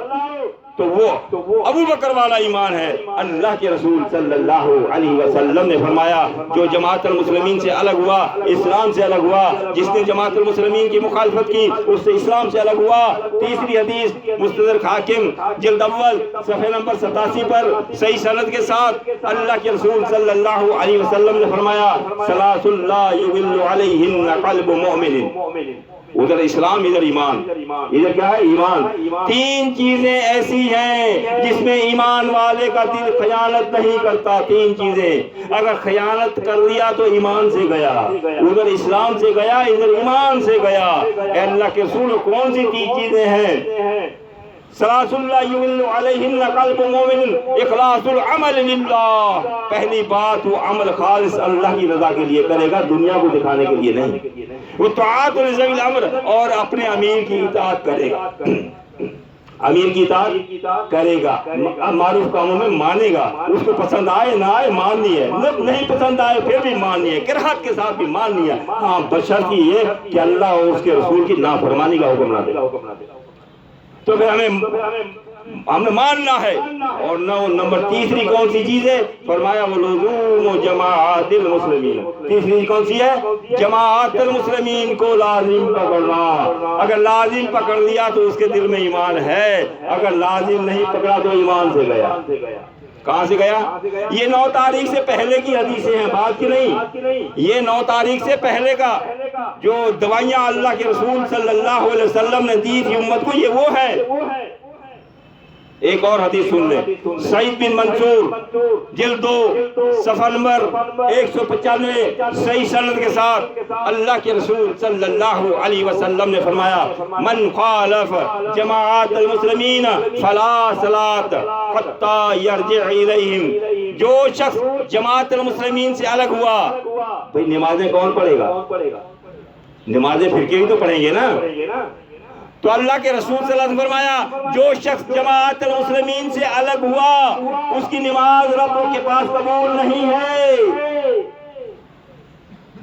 تو وہ ابو بکر والا ایمان ہے۔ اللہ کے رسول صلی اللہ علیہ وسلم نے فرمایا جو جماعت المسلمین سے الگ ہوا اسلام سے الگ ہوا، جس نے جماعت المسلمین کی مخالفت کی اس سے اسلام سے الگ ہوا۔ تیسری حدیث مستدرک حاکم جلد اول صفحہ نمبر 87 پر صحیح سند کے ساتھ اللہ کے رسول صلی اللہ علیہ وسلم نے فرمایا ثلاث لا یغل علیہن قلب مؤمن، ادھر اسلام ادھر ایمان، ادھر کیا ہے؟ ایمان۔ 3 چیزیں ایسی ہیں جس میں ایمان والے کا دل خیانت نہیں کرتا۔ 3 چیزیں اگر خیانت کر لیا تو ایمان سے گیا، ادھر اسلام سے گیا، ادھر ایمان سے گیا۔ اے اللہ کے رسول کون سی 3 چیزیں ہیں؟ ثلاث لا یغل علیہن قلب مومن، اخلاص العمل للہ۔ پہلی بات وہ عمل خالص اللہ کی رضا کے لیے کرے گا، دنیا کو دکھانے کے لیے نہیں۔ وہ طاعت لذوی الامر، اور اپنے امیر کی اطاعت کرے گا، امیر کی اطاعت کرے گا، معروف کاموں میں مانے گا، اس کو پسند آئے نہ آئے ماننی ہے، نہیں پسند آئے پھر بھی ماننی ہے، کراہت کے ساتھ بھی ماننی ہے، ہاں بشرط یہ کہ اللہ اور اس کے رسول کی نافرمانی کا حکم نہ دے۔ تو پھر ہمیں ہمیں ماننا ہے. اور نمبر تیسری کون سی چیز ہے؟ فرمایا ولزوم جماعت المسلمین. تیسری کون سی ہے؟ جماعت المسلمین کو لازم پکڑنا. اگر لازم پکڑ لیا تو اس کے دل میں ایمان ہے، اگر لازم نہیں پکڑا تو ایمان سے گیا. کہاں سے گیا؟ یہ 9 تاریخ سے پہلے کی حدیثیں ہیں، بات کی نہیں. یہ 9 تاریخ سے پہلے کا جو دوائیاں اللہ کے رسول صلی اللہ علیہ وسلم نے دی تھی امت کو، یہ وہ ہے. ایک اور حدیث سن لیں. سعید بن منصور جلد 2 صفحہ نمبر 195 صحیح سند کے ساتھ اللہ کے رسول صلی اللہ علیہ وسلم نے فرمایا من خالف جماعت المسلمین فلا صلاۃ حتی یرجع الیہم. جو شخص جماعت المسلمین سے الگ ہوا، بھئی نمازیں کون پڑھے گا؟ نمازیں فرقے ہی تو پڑھیں گے نا. تو اللہ کے رسول صلی اللہ علیہ وسلم فرمایا جو شخص جماعت المسلمین سے الگ ہوا اس کی نماز رب کے پاس قبول نہیں ہے.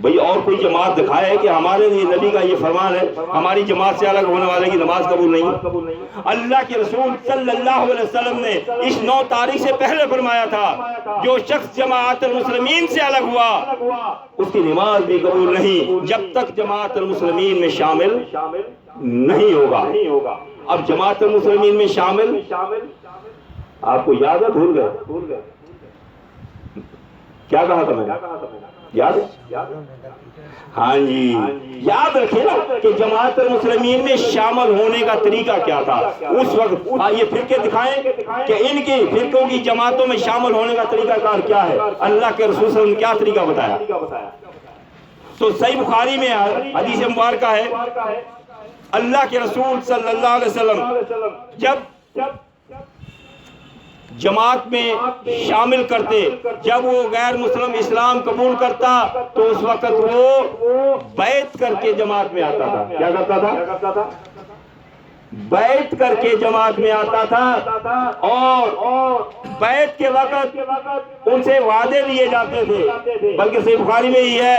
بھئی اور کوئی جماعت دکھائے کہ ہمارے لیے نبی کا یہ فرمان ہے ہماری جماعت سے الگ ہونے والے کی نماز قبول نہیں. اللہ کے رسول صلی اللہ علیہ وسلم نے اس 9 تاریخ سے پہلے فرمایا تھا جو شخص جماعت المسلمین سے الگ ہوا اس کی نماز بھی قبول نہیں جب تک جماعت المسلمین میں شامل نہیں ہوگا. اب جماعت المسلمین میں شامل آپ کو یاد ہے؟ بھول گئے کیا کہا تھا میں نے؟ یاد ہے؟ ہاں جی یاد رکھیں نا کہ جماعت المسلمین میں شامل ہونے کا طریقہ کیا تھا اس وقت. یہ فرقے دکھائیں کہ ان کی فرقوں کی جماعتوں میں شامل ہونے کا طریقہ کار کیا ہے. اللہ کے رسول صلی اللہ علیہ وسلم نے کیا طریقہ بتایا؟ تو صحیح بخاری میں حدیث مبارکہ ہے اللہ کے رسول صلی اللہ علیہ وسلم جب جماعت میں شامل کرتے، جب وہ غیر مسلم اسلام قبول کرتا تو اس وقت وہ بیعت کر کے جماعت میں آتا تھا. کیا کرتا تھا؟ بیعت کر کے جماعت میں آتا تھا اور بیعت کے وقت ان سے وعدے لیے جاتے تھے. بلکہ صحیح بخاری میں ہی ہے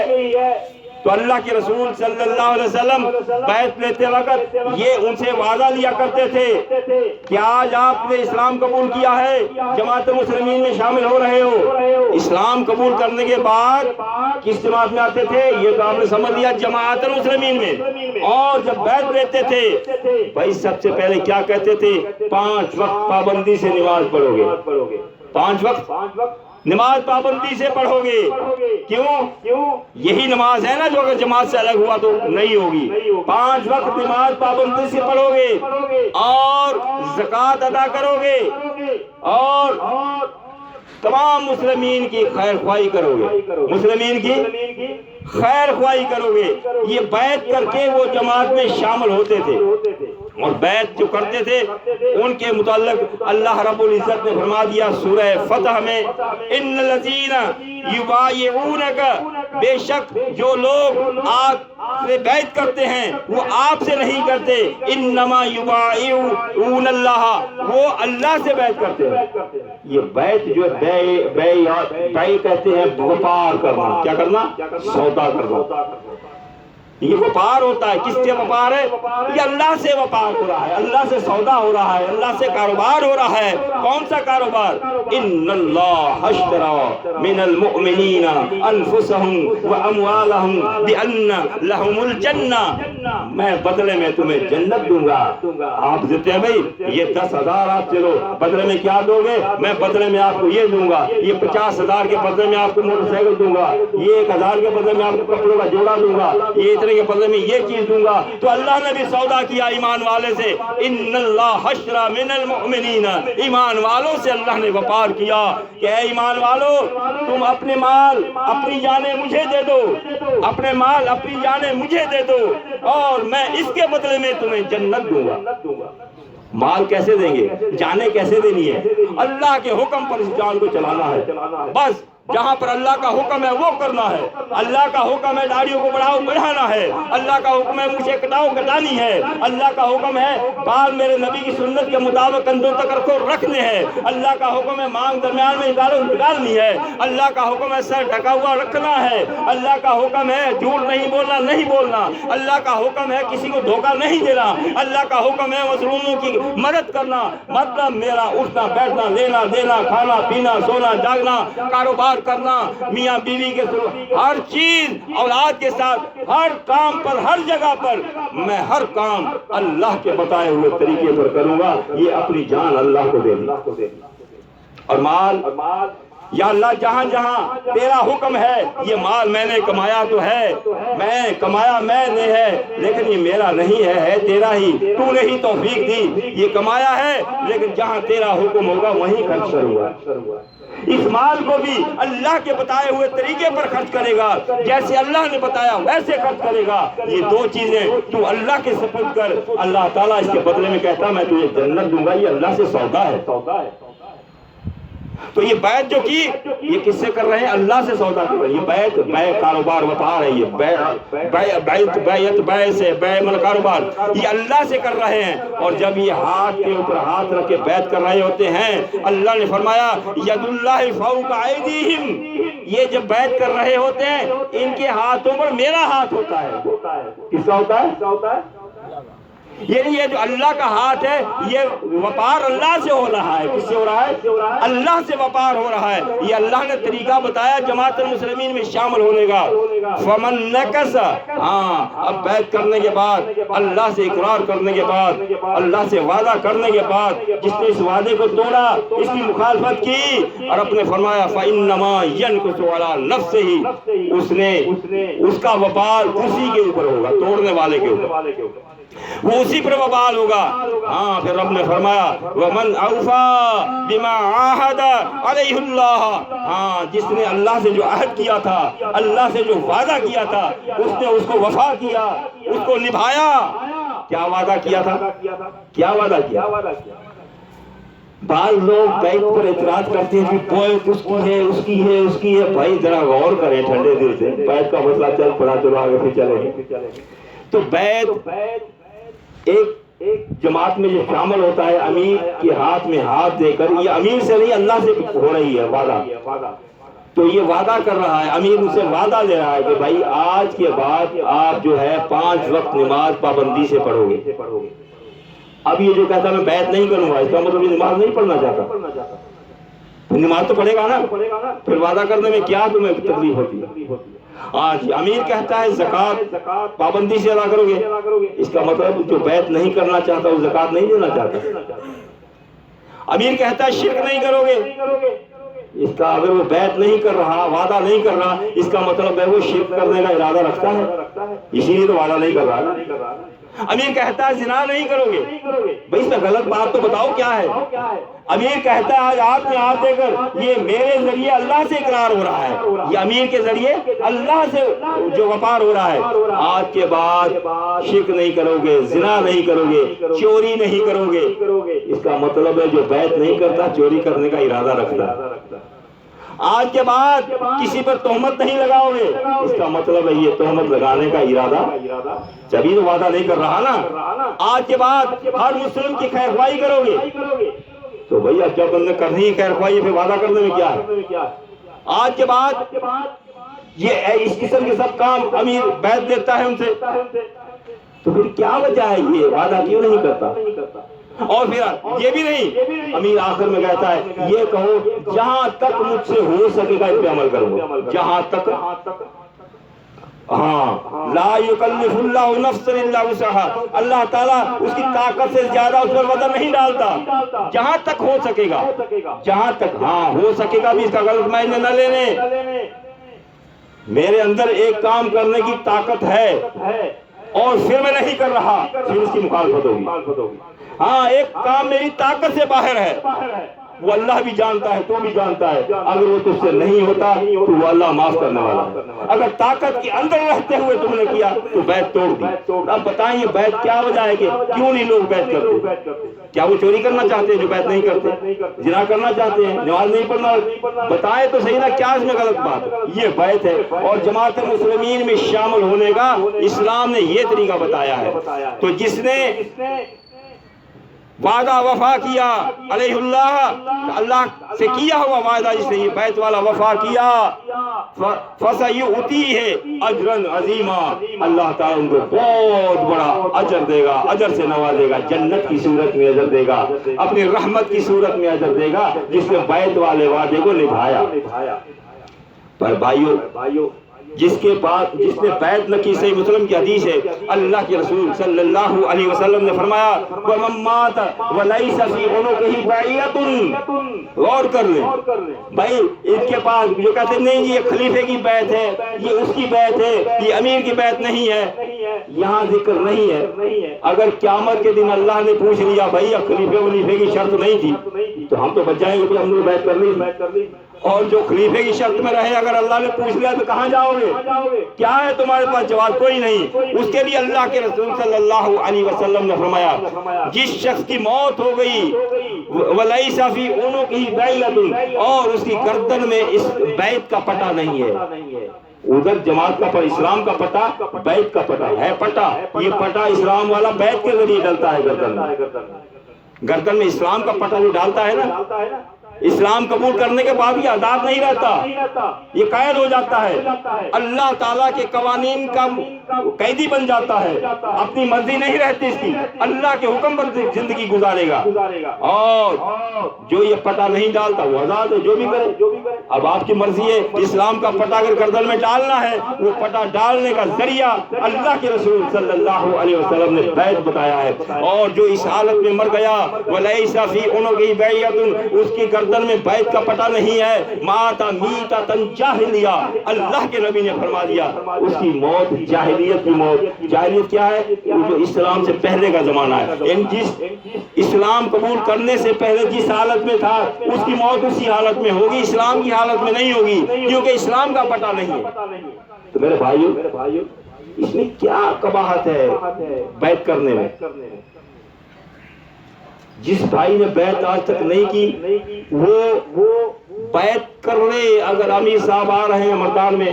تو اللہ کے رسول صلی اللہ علیہ وسلم بیعت لیتے وقت یہ ان سے وعدہ لیا کرتے تھے کہ آج آپ نے اسلام قبول کیا ہے، جماعت مسلمین میں شامل ہو رہے ہو. اسلام قبول کرنے کے بعد کس جماعت میں آتے تھے؟ یہ تو آپ نے سمجھ لیا جماعت المسلمین میں. اور جب بیعت لیتے تھے بھائی سب سے پہلے کیا کہتے تھے؟ 5 وقت پابندی سے نماز پڑھو گے. 5 وقت نماز پابندی سے پڑھو گے. کیوں؟ یہی نماز ہے نا جو اگر جماعت سے الگ ہوا تو نہیں ہوگی. 5 وقت نماز پابندی سے پڑھو گے اور زکوٰۃ ادا کرو گے اور تمام مسلمین کی خیر خواہی کرو گے. مسلمین کی خیر خواہی کرو گے. یہ بیعت کر کے وہ جماعت میں شامل ہوتے تھے اور بیعت جو کرتے تھے ان کے متعلق اللہ رب العزت نے فرما دیا سورہ فتح میں ان الذین یبایعونک، بے شک جو لوگ آپ سے بیعت کرتے ہیں وہ آپ سے نہیں کرتے. انما یبایعون اللہ، وہ اللہ سے بیعت کرتے ہیں. یہ بیعت جو بیع کہتے ہیں وپار کرنا. کیا کرنا؟ سودا کرنا. یہ وپار ہوتا ہے. کس سے وپار ہے؟ یہ اللہ سے وپار ہو رہا ہے، اللہ سے سودا ہو رہا ہے، اللہ سے کاروبار ہو رہا ہے. کون سا کاروبار؟ ان اللہ اشترى من المؤمنین انفسهم واموالهم بان لهم الجنہ، میں بدلے میں تمہیں جنت دوں گا. آپ دیتے ہیں بھائی یہ 10,000 آپ چلو بدلے میں کیا دو گے؟ میں بدلے میں آپ کو یہ دوں گا. یہ 50,000 کے بدلے میں آپ کو موٹر سائیکل دوں گا. یہ 1,000 کے بدلے میں آپ کو کپڑوں کا جوڑا دوں گا. یہ اتنے کے بدلے میں یہ چیز دوں گا. تو اللہ نے بھی سودا کیا ایمان والے سے. ان اللہ اشتری من المؤمنین، ایمان والوں سے اللہ نے وپار کیا کہ اے ایمان والو تم اپنے مال اپنی جانیں مجھے دے دو، اپنے مال اپنی جانیں مجھے دے دو اور میں اس کے بدلے میں تمہیں جنت دوں گا. مال کیسے دیں گے؟ جانیں کیسے دینی ہے؟ اللہ کے حکم پر اس جان کو چلانا ہے. بس جہاں پر اللہ کا حکم ہے وہ کرنا ہے. اللہ کا حکم ہے داڑھیوں کو بڑھانا ہے. اللہ کا حکم ہے مجھے کٹانی ہے. اللہ کا حکم ہے بال میرے نبی کی سنت کے مطابق کندھوں تک رکھنے ہیں. اللہ کا حکم ہے مانگ درمیان میں نکالنی ہے. اللہ کا حکم ہے سر ڈھکا ہوا رکھنا ہے. اللہ کا حکم ہے جھوٹ نہیں بولنا. اللہ کا حکم ہے کسی کو دھوکہ نہیں دینا. اللہ کا حکم ہے مظلوموں کی مدد کرنا. مطلب میرا اٹھنا بیٹھنا لینا دینا کھانا پینا سونا جاگنا کاروبار کرنا میاں بیوی کے ہر چیز اولاد کے ساتھ ہر کام پر ہر جگہ پر میں ہر کام اللہ کے بتائے ہوئے طریقے پر کروں گا. یہ اپنی جان اللہ کو دے دی. اور مال یا اللہ جہاں جہاں تیرا حکم ہے یہ مال میں نے کمایا تو ہے میں نے ہے لیکن یہ میرا نہیں ہے تیرا ہی. تو نے ہی توفیق دی یہ کمایا ہے لیکن جہاں تیرا حکم ہوگا وہیں خرچ کروں گا. اس مال کو بھی اللہ کے بتائے ہوئے طریقے پر خرچ کرے گا. جیسے اللہ نے بتایا ویسے خرچ کرے گا. یہ دو چیزیں تو اللہ کے سپرد کر. اللہ تعالیٰ اس کے بدلے میں کہتا میں تجھے جنت دوں گا. یہ اللہ سے سودا ہے. تو یہ بیعت جو کی یہ کس سے کر رہے ہیں؟ اللہ سے سودا کر رہے ہیں. یہ بیع کاروبار وپار ہے. یہ بیعت سے کاروبار یہ اللہ سے کر رہے ہیں. اور جب یہ ہاتھ کے اوپر ہاتھ رکھ کے بیعت کر رہے ہوتے ہیں اللہ نے فرمایا ید اللہ فوق ایدیہم. یہ جب بیعت کر رہے ہوتے ہیں ان کے ہاتھوں پر میرا ہاتھ ہوتا ہے. کس کا ہوتا ہے؟ یہ جو اللہ کا ہاتھ ہے یہ وپار اللہ سے ہو رہا ہے. کس سے ہو رہا ہے؟ اللہ سے وپار ہو رہا ہے. یہ اللہ نے طریقہ بتایا جماعت المسلمین میں شامل ہونے کا. فمن نکس اب بیعت کرنے کے بعد اللہ سے اقرار کرنے کے بعد اللہ سے وعدہ کرنے کے بعد جس نے اس وعدے کو توڑا اس کی مخالفت کی اور اپنے فرمایا فإنما ينكث على نفسه اس کا وبال اسی کے اوپر ہوگا توڑنے والے کے اوپر وہ اسی پر وبال ہوگا. پھر رب نے فرمایا وَمَنْ أَوْفَى بِمَا عَاهَدَ عَلَيْهُ اللَّهُ. جس نے اللہ سے جو عہد کیا تھا اللہ سے جو وعدہ کیا تھا اس نے اس کو وفا کیا اس کو نبھایا. کیا وعدہ کیا تھا؟ کیا وعدہ کیا؟ بعض لوگ بیعت پر اعتراض کرتے ہیں کہ بیعت اس کی ہے. بھائی ذرا غور کریں ٹھنڈے دل سے. بیعت کا مسئلہ چل پڑا چلو آگے پھر چلیں. تو بیعت ایک جماعت میں جو شامل ہوتا ہے امیر کے ہاتھ میں ہاتھ دے کر یہ امیر سے نہیں اللہ سے ہو رہی ہے وعدہ. تو یہ وعدہ کر رہا ہے امیر ان سے وعدہ لے رہا ہے کہ بھائی آج کے بعد آپ جو ہے 5 وقت نماز پابندی سے پڑھو گے. اب یہ جو کہتا میں بیعت نہیں کروں گا اس کا مطلب یہ نماز نہیں پڑھنا چاہتا. نماز تو پڑھے گا نا. پھر وعدہ کرنے میں کیا تمہیں تکلیف ہوتی ہے؟ آج امیر کہتا ہے زکوٰۃ پابندی سے ادا کرو گے. اس کا مطلب جو بیعت نہیں کرنا چاہتا وہ زکوٰۃ نہیں دینا چاہتا. امیر کہتا ہے شرک نہیں کرو گے. اس کا اگر وہ بیعت نہیں کر رہا وعدہ نہیں کر رہا اس کا مطلب ہے وہ شرک کرنے کا ارادہ رکھتا ہے اسی لیے تو وعدہ نہیں کر رہا. امیر کہتا ہے زنا نہیں کرو گے. بھائی اس میں غلط بات تو بتاؤ کیا ہے؟ امیر کہتا ہے آج آپ نے ہاتھ دے کر یہ میرے ذریعے اللہ سے اقرار ہو رہا ہے. یہ امیر کے ذریعے اللہ سے جو وپار ہو رہا ہے. آج کے بعد شرک نہیں کرو گے زنا نہیں کرو گے چوری نہیں کرو گے. اس کا مطلب ہے جو بیعت نہیں کرتا چوری کرنے کا ارادہ رکھتا ہے. آج کے بعد کسی پر تہمت نہیں لگاؤ گے. اس کا مطلب ہے یہ تہمت لگانے کا ارادہ جبھی تو وعدہ نہیں کر رہا نا. آج کے بعد ہر مسلم کی خیر خواہی کرو گے. تو بھیا جب بندے کرنی ہے خیر خواہی پھر وعدہ کرنے میں کیا ہے؟ آج کے بعد یہ اس قسم کے سب کام امیر بیعت دیتا ہے ان سے. تو پھر کیا وجہ ہے یہ وعدہ کیوں نہیں کرتا؟ اور پھر یہ بھی نہیں امیر آخر میں کہتا ہے یہ کہو جہاں تک مجھ سے ہو سکے گا اس پہ عمل کروں گا. جہاں تک لا یکلف اللہ نفسا الا وسعها. اللہ تعالیٰ اس کی طاقت سے زیادہ اس پر وزن نہیں ڈالتا. جہاں تک ہو سکے گا جہاں تک ہو سکے گا بھی اس کا غلط معنی نہ لینے. میرے اندر ایک کام کرنے کی طاقت ہے اور پھر میں نہیں کر رہا پھر اس کی مخالفت ہوگی. ایک کام میری طاقت سے باہر ہے وہ اللہ بھی جانتا ہے، تو بھی جانتا ہے، اگر وہ تجھ سے نہیں ہوتا تو وہ اللہ معاف کرنے والا ہے۔ اگر طاقت کے اندر رہتے ہوئے تم نے کیا تو بیعت توڑ دی۔ اب بتائیں یہ بیعت کیا وجہ ہے کہ کیوں نہیں لوگ بیعت کرتے؟ کیا وہ چوری کرنا چاہتے ہیں جو بیعت نہیں کرتے؟ زنا کرنا چاہتے ہیں، نماز نہیں پڑھنا؟ بتائیں تو صحیح نا کیا اس میں غلط بات ہے؟ یہ بیعت ہے، اور جماعت مسلمین میں شامل ہونے کا اسلام نے یہ طریقہ بتایا ہے۔ تو جس نے وعدہ وفا کیا علیہ اللہ سے کیا ہوا وعدہ، جس نے یہ بیعت والا وفا کیا، فَسَيُؤْتِيهِ أَجْرًا عَظِيمًا، اللہ تعالیٰ ان کو بہت بڑا اجر دے گا، اجر سے نوازے گا، جنت کی صورت میں اجر دے گا، اپنی رحمت کی صورت میں اجر دے گا، جس نے بیعت والے وعدے کو نبھایا۔ پر بھائیو، جس نے بیعت نہ کی، صحیح مسلم کی حدیث ہے، اللہ کے رسول صلی اللہ علیہ وسلم نے فرمایا وَمَن مَّاتَ وَلَيْسَ فِي عُنُقِهِ بَيْعَةٌ، غور کر لیں بھائی، ان کے پاس جو کہتے ہیں نہیں یہ خلیفے کی بیعت ہے، یہ اس کی بیعت ہے، یہ امیر کی بیعت نہیں ہے، یہاں ذکر نہیں ہے۔ اگر قیامت کے دن اللہ نے پوچھ لیا بھائی خلیفے ولیفے کی شرط نہیں تھی تو ہم تو بچ جائیں گے کہ ہم نے بیعت کر لی، اور جو خلیفے کی شرط میں رہے اگر اللہ نے پوچھ لیا تو کہاں جاؤ گے؟ کیا ہے تمہارے پاس جواب؟ کوئی نہیں۔ اس کے لیے اللہ کے رسول صلی اللہ علیہ وسلم نے فرمایا جس شخص کی موت ہو گئی وَلَيْسَ فِي عُنُقِهِ بَيْعَةٌ، اور اس کی گردن میں اس بیعت کا پٹا نہیں ہے۔ ادھر جماعت کا پر اسلام کا پٹا، بیعت کا پٹا ہے، پٹا یہ پٹا اسلام والا بیعت کے ذریعے ڈلتا ہے گردن میں اسلام کا پٹا جو ڈالتا ہے نا، اسلام قبول کرنے کے بعد یہ آزاد نہیں رہتا، یہ قید ہو جاتا ہے، اللہ تعالیٰ کے قوانین کا قیدی بن جاتا ہے، اپنی مرضی نہیں رہتی اس کی، اللہ کے حکم پر زندگی گزارے گا، اور جو یہ پٹا نہیں ڈالتا وہ آزاد ہے، جو بھی کرے۔ اب آپ کی مرضی ہے، اسلام کا پٹا اگر گردن میں ڈالنا ہے، وہ پٹا ڈالنے کا ذریعہ اللہ کے رسول صلی اللہ علیہ وسلم نے بیعت بتایا ہے، اور جو اس حالت میں مر گیا وَلَيْسَ فِي عُنُقِهِ بَيْعَةٌ، اس کی گردن میں بیعت کا پٹا نہیں ہے، مَاتَ مِيتَةً جَاهِلِيَّةً، اللہ کے نبی نے فرما دیا اس کی موت جاہلیت کی موت۔ جاہلیت کیا ہے؟ جو اسلام سے پہلے کا زمانہ ہے، جس اسلام قبول کرنے سے پہلے جس حالت میں تھا اس کی موت اسی حالت میں ہوگی، اسلام کی حالت میں نہیں ہوگی، کیونکہ اسلام کا پٹا نہیں ہے۔ تو میرے بھائیو، اس میں کیا قباحت ہے بیعت کرنے میں؟ جس بھائی نے بیعت آج تک نہیں کی وہ بیعت کر لے، اگر امیر صاحب آ رہے ہیں مردان میں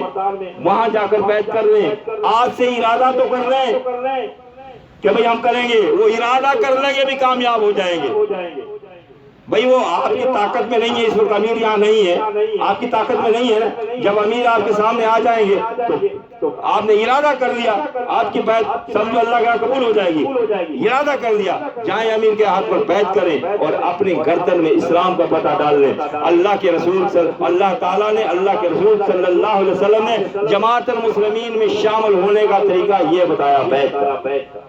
وہاں جا کر بیعت کر لیں، آج سے ارادہ تو کر لیں کہ بھئی ہم کریں گے، وہ ارادہ کر لیں گے بھی کامیاب ہو جائیں گے۔ بھئی وہ آپ کی طاقت میں نہیں ہے، اس وقت امیر یہاں نہیں ہے، آپ کی طاقت میں نہیں ہے نا، جب امیر آپ کے سامنے آ جائیں گے تو آپ نے ارادہ کر لیا، آپ کی بیعت سمجھو اللہ کا قبول ہو جائے گی، ارادہ کر لیا، جائیں امیر کے ہاتھ پر بیعت کریں اور اپنی گردن میں اسلام کا پتہ ڈال لیں۔ اللہ تعالیٰ نے، اللہ کے رسول صلی اللہ علیہ وسلم نے جماعت المسلمین میں شامل ہونے کا طریقہ یہ بتایا بیعت کا۔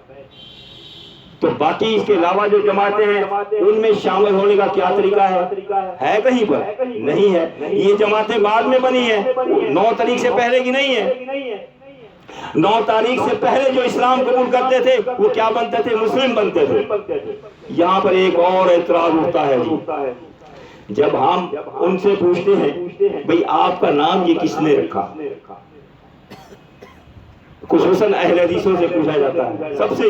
تو باقی اس کے علاوہ جو جماعتیں ہیں ان میں شامل ہونے کا کیا طریقہ ہے کہیں پر نہیں ہے۔ یہ جماعتیں بعد میں بنی ہیں، 9 تاریخ سے پہلے کی نہیں ہے۔ 9 تاریخ سے پہلے جو اسلام قبول کرتے تھے وہ کیا بنتے تھے؟ مسلم بنتے تھے۔ یہاں پر ایک اور اعتراض اٹھتا ہے جب ہم ان سے پوچھتے ہیں بھئی آپ کا نام یہ کس نے رکھا، خصوصاً اہل حدیثوں سے پوچھا جاتا ہے، سب سے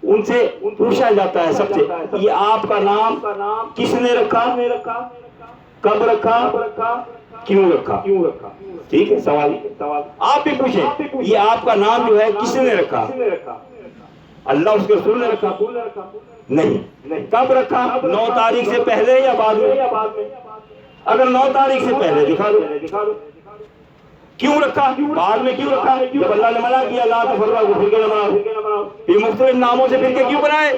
ان سے پوچھا جاتا ہے سب سے، یہ آپ کا نام کس نے رکھا، کب رکھا، کیوں رکھا؟ ٹھیک ہے، سوال آپ بھی پوچھیں، یہ آپ کا نام جو ہے کس نے رکھا؟ اللہ اس کے رسول نے رکھا؟ نہیں۔ کب رکھا؟ 9 تاریخ سے پہلے یا بعد میں؟ اگر 9 تاریخ سے پہلے دکھا دو۔ کیوں رکھا؟ بعد میں کیوں رکھا؟ جب اللہ نے منع کیا لا تفرقوا فرقے نہ بناؤ، یہ مختلف ناموں سے فرقے کیوں بنائے؟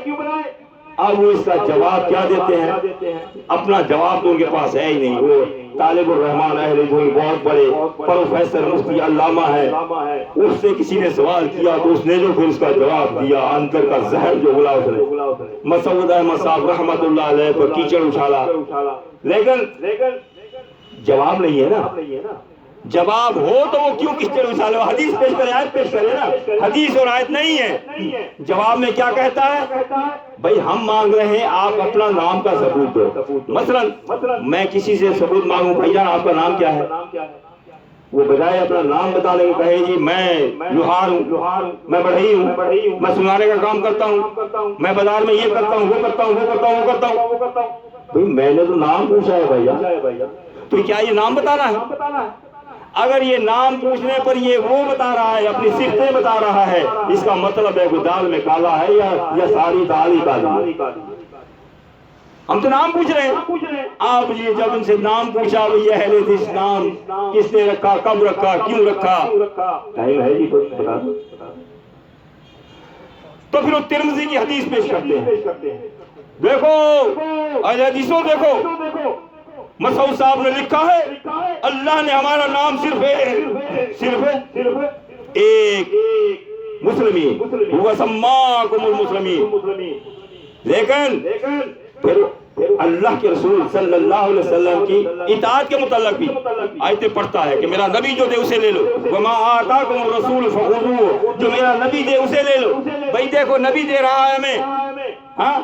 اب وہ اس کا جواب کیا دیتے ہیں؟ اپنا جواب تو ان کے پاس ہے ہی نہیں۔ وہ طالب الرحمان اہل کوئی بہت بڑے پروفیسر مفتی علامہ ہے، اس سے کسی نے سوال کیا تو اس نے جو پھر اس کا جواب دیا، اندر کا زہر جو گھلا اس نے، مسعود احمد صاحب رحمت اللہ علیہ پر کیچڑ اچھالا، لیکن جواب نہیں ہے نا۔ جواب ہو تو وہ کیوں کس طرح مثال حدیث پیش کرے، آیت پیش کرے نا، حدیث اور آیت نہیں ہے۔ جواب میں کیا کہتا ہے؟ بھائی ہم مانگ رہے ہیں آپ اپنا نام کا ثبوت دو۔ مثلا میں کسی سے ثبوت مانگوں، بھائی جان آپ کا نام کیا ہے؟ وہ بجائے اپنا نام بتانے کو کہے جی میں لوہار ہوں، میں بڑھئی ہوں، میں سنارے کا کام کرتا ہوں، میں بازار میں یہ کرتا ہوں، وہ کرتا ہوں، وہ کرتا ہوں، وہ کرتا ہوں۔ بھئی میں نے تو نام پوچھا ہے بھائی جان، تو کیا یہ نام بتانا ہے؟ اگر یہ نام پوچھنے پر یہ وہ بتا رہا ہے، اپنی صفتیں بتا رہا ہے، اس کا مطلب ہے کہ دال میں کالا ہے یا ساری دال ہی کالی ہے۔ ہم تو نام پوچھ رہے ہیں، آپ یہ جب ان سے نام پوچھا یہ اہل حدیث نام کس نے رکھا، کب رکھا، کیوں رکھا، ٹائم ہے جی بتا دو۔ تو پھر وہ ترمذی کی حدیث پیش کرتے ہیں، دیکھو اہل حدیثوں دیکھو، مسعود صاحب نے لکھا ہے اللہ نے ہمارا نام صرف ایک مسلمین هو سماکم المسلمین، لیکن پھر اللہ کے رسول صلی اللہ علیہ وسلم کی اطاعت کے متعلق بھی آیتیں پڑھتا ہے کہ میرا نبی جو دے اسے لے لو، وما آتاکم الرسول فخذوہ، جو میرا نبی دے اسے لے لو۔ بھئی دیکھو نبی دے رہا ہے ہمیں، ہاں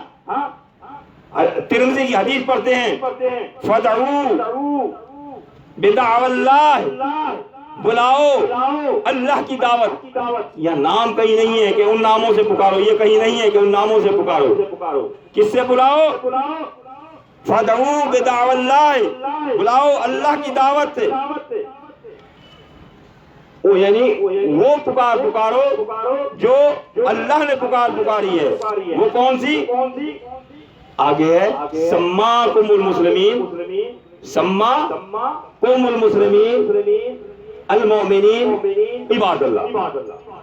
ترمذی کی حدیث پڑھتے ہیں فدعو بدعو اللہ، بلاؤ اللہ کی دعوت۔ یہ نام کہیں نہیں ہے کہ ان ناموں سے پکارو، یہ کہیں نہیں ہے کہ ان ناموں سے پکارو، کس سے بلاؤ؟ فدعو بدعو اللہ، بلاؤ اللہ کی دعوت سے، یعنی وہ پکارو جو اللہ نے پکاری ہے۔ وہ کون سی؟ آگے ہے سماکم المسلمین، سماکم المسلمین المؤمنین عباد اللہ۔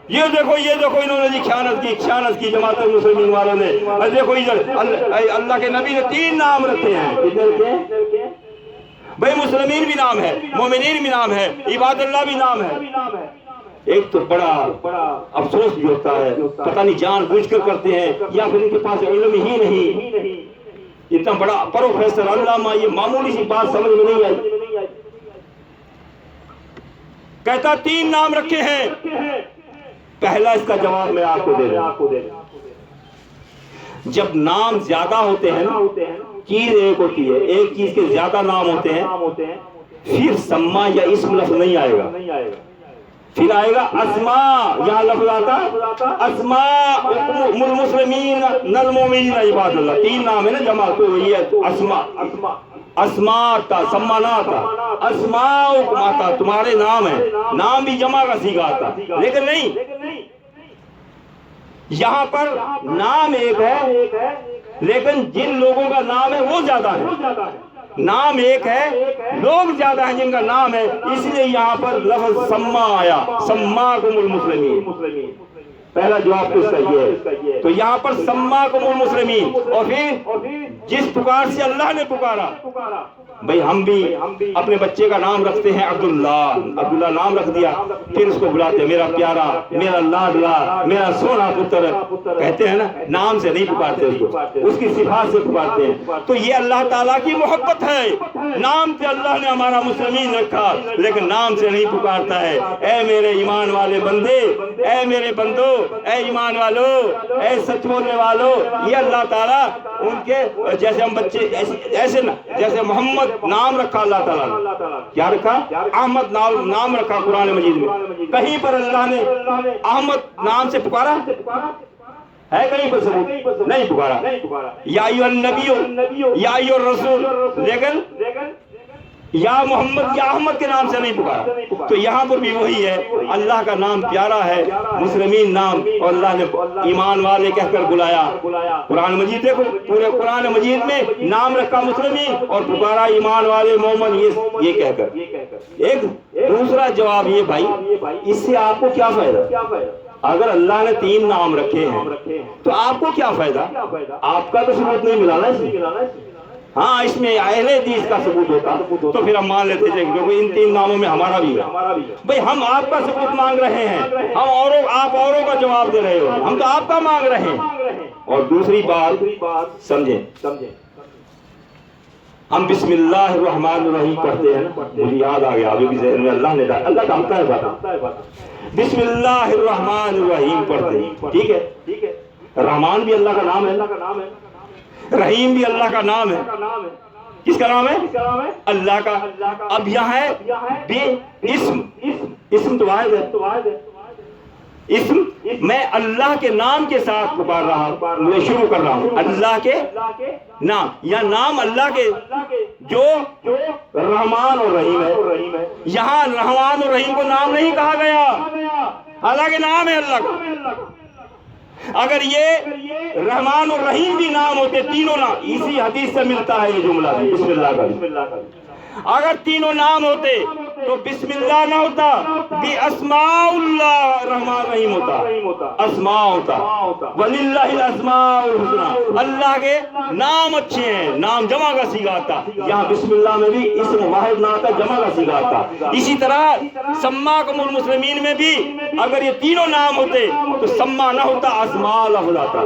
یہ دیکھو انہوں نے جی خیانت کی جماعت المسلمین والوں نے۔ دیکھو اللہ کے نبی نے 3 نام رکھے ہیں، بھئی مسلمین بھی نام ہے، مومنین بھی نام ہے، عباد اللہ بھی نام ہے۔ ایک تو بڑا افسوس بھی ہوتا ہے، پتہ نہیں جان بوجھ کر کرتے ہیں یا پھر ان کے پاس علم ہی نہیں۔ اتنا بڑا پروفیسر علامہ یہ معمولی سی بات سمجھ میں نہیں آئی، کہتا 3 نام رکھے ہیں۔ پہلا اس کا جواب میں آپ کو دے رہا ہوں، جب نام زیادہ ہوتے ہیں نا، چیز ایک ہوتی ہے، ایک چیز کے زیادہ نام ہوتے ہیں، پھر سما یا اسم لفظ نہیں آئے گا، پھر آئے گا اسماء، یہاں لفظ آتا اسماء المسلمین المؤمنین عباد اللہ۔ 3 نام ہے نا جمع، تو یہ اسماء تا، سمانا تا، اسماء آتا، تمہارے نام ہے، نام بھی جمع کا صیغہ آتا، لیکن نہیں، یہاں پر نام ایک ہے لیکن جن لوگوں کا نام ہے وہ زیادہ ہے۔ نام ایک ہے، لوگ زیادہ ہیں جن کا نام ہے، اس لیے یہاں پر لفظ سما آیا، سماکم المسلمین۔ پہلا جواب اس کا یہ ہے، تو یہاں پر سماکم المسلمین، اور پھر جس پکار سے اللہ نے پکارا۔ بھئی ہم بھی اپنے بچے کا نام رکھتے ہیں عبداللہ نام رکھ دیا، پھر اس کو بلاتے ہیں میرا پیارا، میرا لاڈلا، میرا سونا پتر، کہتے ہیں نا، نام سے نہیں پکارتے اس کو، اس کی صفات سے پکارتے ہیں۔ تو یہ اللہ تعالیٰ کی محبت ہے، نام سے اللہ نے ہمارا مسلمین رکھا لیکن نام سے نہیں پکارتا ہے۔ اے میرے ایمان والے بندے، اے میرے بندو، اے ایمان والو، اے سچ بولنے والو، یہ اللہ تعالیٰ ان کے جیسے ہم بچے ایسے جیسے محمد نام رکھا اللہ تعالیٰ نے، کیا رکھا؟ احمد نام رکھا قرآن مجید میں، کہیں پر اللہ نے احمد نام سے پکارا ہے؟ کہیں پر ثبوت نہیں پکارا۔ یا ایھا النبی، یا ایھا الرسول، لیکن یا محمد یا احمد کے نام سے نہیں پکارا۔ تو یہاں پر بھی وہی ہے، اللہ کا نام پیارا ہے، مسلمین نام، اور اللہ نے ایمان والے کہہ کر بلایا۔ قرآن مجید دیکھو، پورے قرآن مجید میں نام رکھا مسلمین اور پکارا ایمان والے مومن، یہ کہہ کر۔ ایک دوسرا جواب یہ بھائی، اس سے آپ کو کیا فائدہ؟ اگر اللہ نے 3 نام رکھے ہیں تو آپ کو کیا فائدہ؟ آپ کا تو ثبوت نہیں ملا نا اس میں۔ ہاں اس میں اہل حدیث کا ثبوت ہوتا تو پھر ہم مان لیتے تھے کہ ان 3 ناموں میں ہمارا بھی ہے۔ بھئی ہم آپ کا ثبوت مانگ رہے ہیں، آپ اوروں کا جواب دے رہے ہو، ہم تو آپ کا مانگ رہے ہیں۔ اور دوسری بات سمجھیں، ہم بسم اللہ الرحمن الرحیم پڑھتے ہیں نا، مجھے یاد آ گیا ابھی بھی ذہن میں، اللہ نے اللہ ڈالتا ہے بات، بسم اللہ الرحمن الرحیم پڑھتے ہیں، ٹھیک ہے، رحمان بھی اللہ کا نام ہے، رحیم بھی اللہ کا نام ہے، کس کا نام ہے؟ اللہ کا۔ اب یہاں ہے بے اسم تو واحد ہے، اسم میں اللہ کے نام کے ساتھ پکار رہا ہوں، میں شروع کر رہا ہوں اللہ کے نام، یا نام اللہ کے جو رحمان اور رحیم ہے۔ یہاں رحمان اور رحیم کو نام نہیں کہا گیا، حالانکہ نام ہے اللہ کا۔ اگر یہ رحمان اور رحیم بھی نام ہوتے، تینوں نام، اسی حدیث سے ملتا ہے یہ جملہ بسم اللہ کا، اگر تینوں نام ہوتے تو بسم اللہ نہ ہوتا، بھی اسماء اللہ رحمان رحیم ہوتا، اسماء ہوتا، وَلِلَّهِ الْأَسْمَاءُ الْحُسْنَى، اللہ کے نام اچھے ہیں، نام جمع کا صیغہ آتا، یہاں بسم اللہ میں بھی اسم واحد نہ آتا، جمع کا صیغہ آتا۔ اسی طرح سماکم المسلمین میں بھی اگر یہ تینوں نام ہوتے تو سما نہ ہوتا، اسماء لفظ آتا۔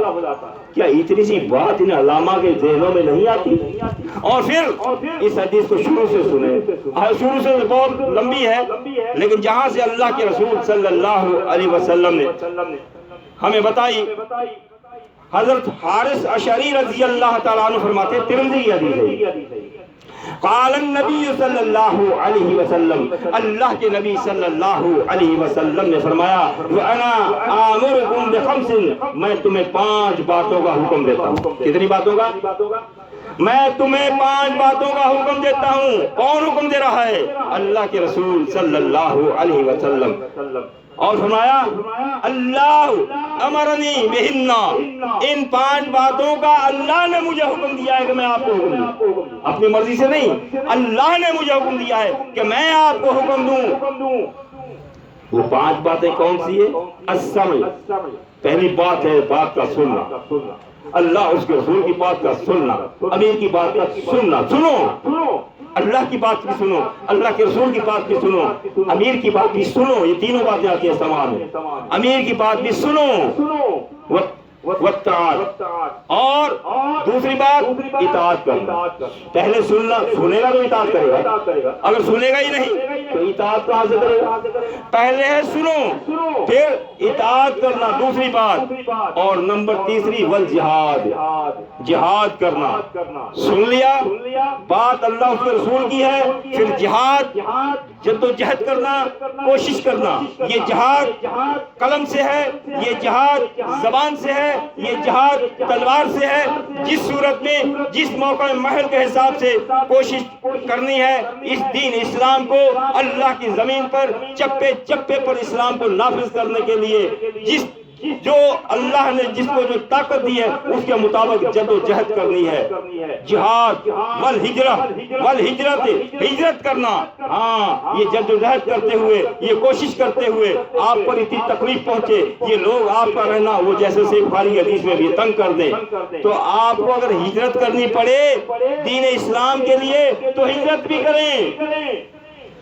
کیا اتنی سی بات ان علامہ کے ذہنوں میں نہیں آتی؟ اور پھر اس حدیث کو شروع سے سنیں، شروع سے بہت لمبی ہے، لیکن جہاں سے اللہ کے رسول صلی اللہ علیہ وسلم نے ہمیں بتائی، حضرت حارث اشعری رضی اللہ تعالیٰ عنہ فرماتے، ترمذی کی حدیث ہے، قال النبی صلی اللہ علیہ وسلم، اللہ کے نبی صلی اللہ علیہ وسلم نے فرمایا، وَأَنَا آمُرُكُمْ بِخَمْسٍ، میں تمہیں 5 باتوں کا حکم دیتا ہوں۔ کتنی باتوں کا؟ میں تمہیں 5 باتوں کا حکم دیتا ہوں۔ کون حکم دے رہا ہے؟ اللہ کے رسول صلی اللہ علیہ وسلم۔ اور فرمایا، اللہ امرنی بہن، ان 5 باتوں کا اللہ نے مجھے حکم دیا ہے کہ میں آپ کو حکم دوں، اپنی مرضی سے نہیں، اللہ نے مجھے حکم دیا ہے کہ میں آپ کو حکم دوں۔ وہ 5 باتیں کون سی ہیں؟ السمع، پہلی بات ہے بات کا سننا، اللہ اس کے رسول کی بات کا سننا، امیر کی بات کا سننا، سنو اللہ کی بات بھی سنو، اللہ کے رسول کی بات بھی سنو، امیر کی بات بھی سنو، یہ تینوں باتیں آتی ہیں سماع میں، امیر کی بات بھی سنو، والطاعت، اور دوسری بات اطاعت کرنا۔ پہلے سننا، سنے گا تو اطاعت کرے گا، اگر سنے گا ہی نہیں تو اطاعت کہاں سے کرے گا؟ پہلے ہے سنو، پھر اطاعت کرنا، دوسری بات، اور نمبر تیسری والجہاد، جہاد کرنا۔ سن لیا بات اللہ اس کے رسول کی ہے، پھر جہاد، جد و جہد کرنا، کوشش کرنا۔ یہ جہاد قلم سے ہے، یہ جہاد زبان سے ہے، یہ جہاد تلوار سے ہے۔ جس صورت میں جس موقع محل کے حساب سے کوشش کرنی ہے اس دین اسلام کو اللہ کی زمین پر چپے چپے پر اسلام کو نافذ کرنے کے لیے جو اللہ نے جس کو جو طاقت دی ہے اس کے مطابق جد و جہد کرنی ہے۔ جہاد والہجرت، ہجرت کرنا، ہاں، یہ جد و جہد کرتے ہوئے، یہ کوشش کرتے ہوئے آپ پر اتنی تکلیف پہنچے، یہ لوگ آپ کا رہنا وہ جیسے سے بخاری حدیث میں بھی تنگ کر دیں، تو آپ کو اگر ہجرت کرنی پڑے دین اسلام کے لیے تو ہجرت بھی کریں۔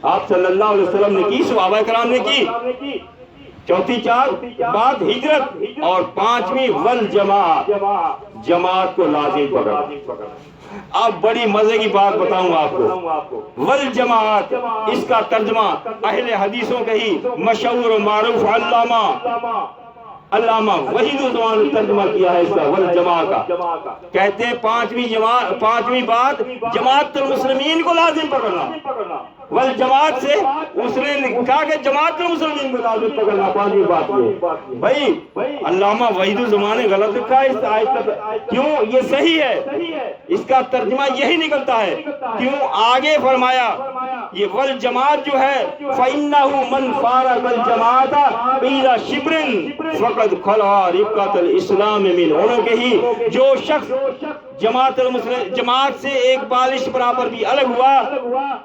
آپ صلی اللہ علیہ وسلم نے کی، صحابہ کرام نے کی۔ چوتھی بات ہجرت، اور 5ویں والجماعت، جماعت کو لازم پکڑ۔ اب بڑی مزے کی بات بتاؤں آپ کو، والجماعت، اس کا ترجمہ اہل حدیثوں کے ہی مشہور و معروف علامہ وحید الزمان نے ترجمہ کیا ہے اس کا، والجماعت کا، کہتے ہیں 5ویں بات جماعت المسلمین کو لازم پکڑنا۔ والجماعت سے اس نے کہا کہ جماعت المسلمین کو لازم پکڑنا، 5ویں بات یہ۔ بھائی علامہ وحید الزمان نے غلط لکھا ہے اس آیت کا، کیوں؟ یہ صحیح ہے، اس کا ترجمہ یہی نکلتا ہے، کیوں؟ آگے فرمایا یہ والجماعت جو ہے فَإِنَّهُ مَنْ فَارَقَ الْجَمَاعَةَ بِلَا شِبْرٍ فَقَدْ خَلَعَ رِبْقَةَ الْإِسْلَامِ مِنْ انہوں جو شخص جماعت سے ایک بالش برابر بھی الگ ہوا،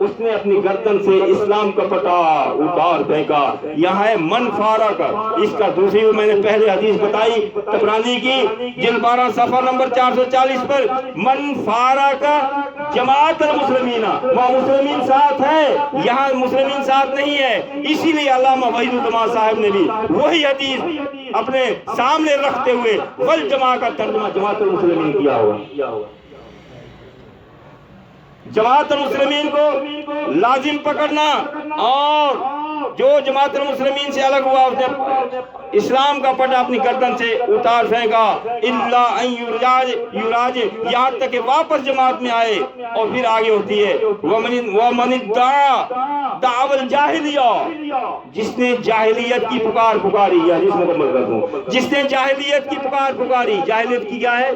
اس نے اپنی گردن سے اسلام کا پٹا اتار پھینکا۔ یہاں ہے من فارق، اس کا دوسری میں نے پہلے حدیث بتائی طبرانی کی، جلد 12 صفحہ نمبر 440 پر، من فارق جماعت المسلمین، وہاں مسلمین ساتھ ہے، یہاں مسلمین ساتھ نہیں ہے۔ اسی لیے علامہ وحید الزمان صاحب نے بھی وہی حدیث اپنے سامنے رکھتے ہوئے والجماعت کا ترجمہ جماعت المسلمین کیا ہوا۔ جماعت المسلمین کو لازم پکڑنا، اور جو جماعت المسلمین سے الگ ہوا اس نے اسلام کا پٹا اپنی گردن سے اتار پھینکا، الا ان یراج، یہاں تک کہ واپس جماعت میں آئے۔ اور پھر آگے ہوتی ہے ومن ادعا دعوی الجاہلیہ، جس نے جاہلیت کی پکار پکاری، یا جس مکمل کر دوں، جس نے جاہلیت کی پکار پکاری۔ جاہلیت کی کیا ہے؟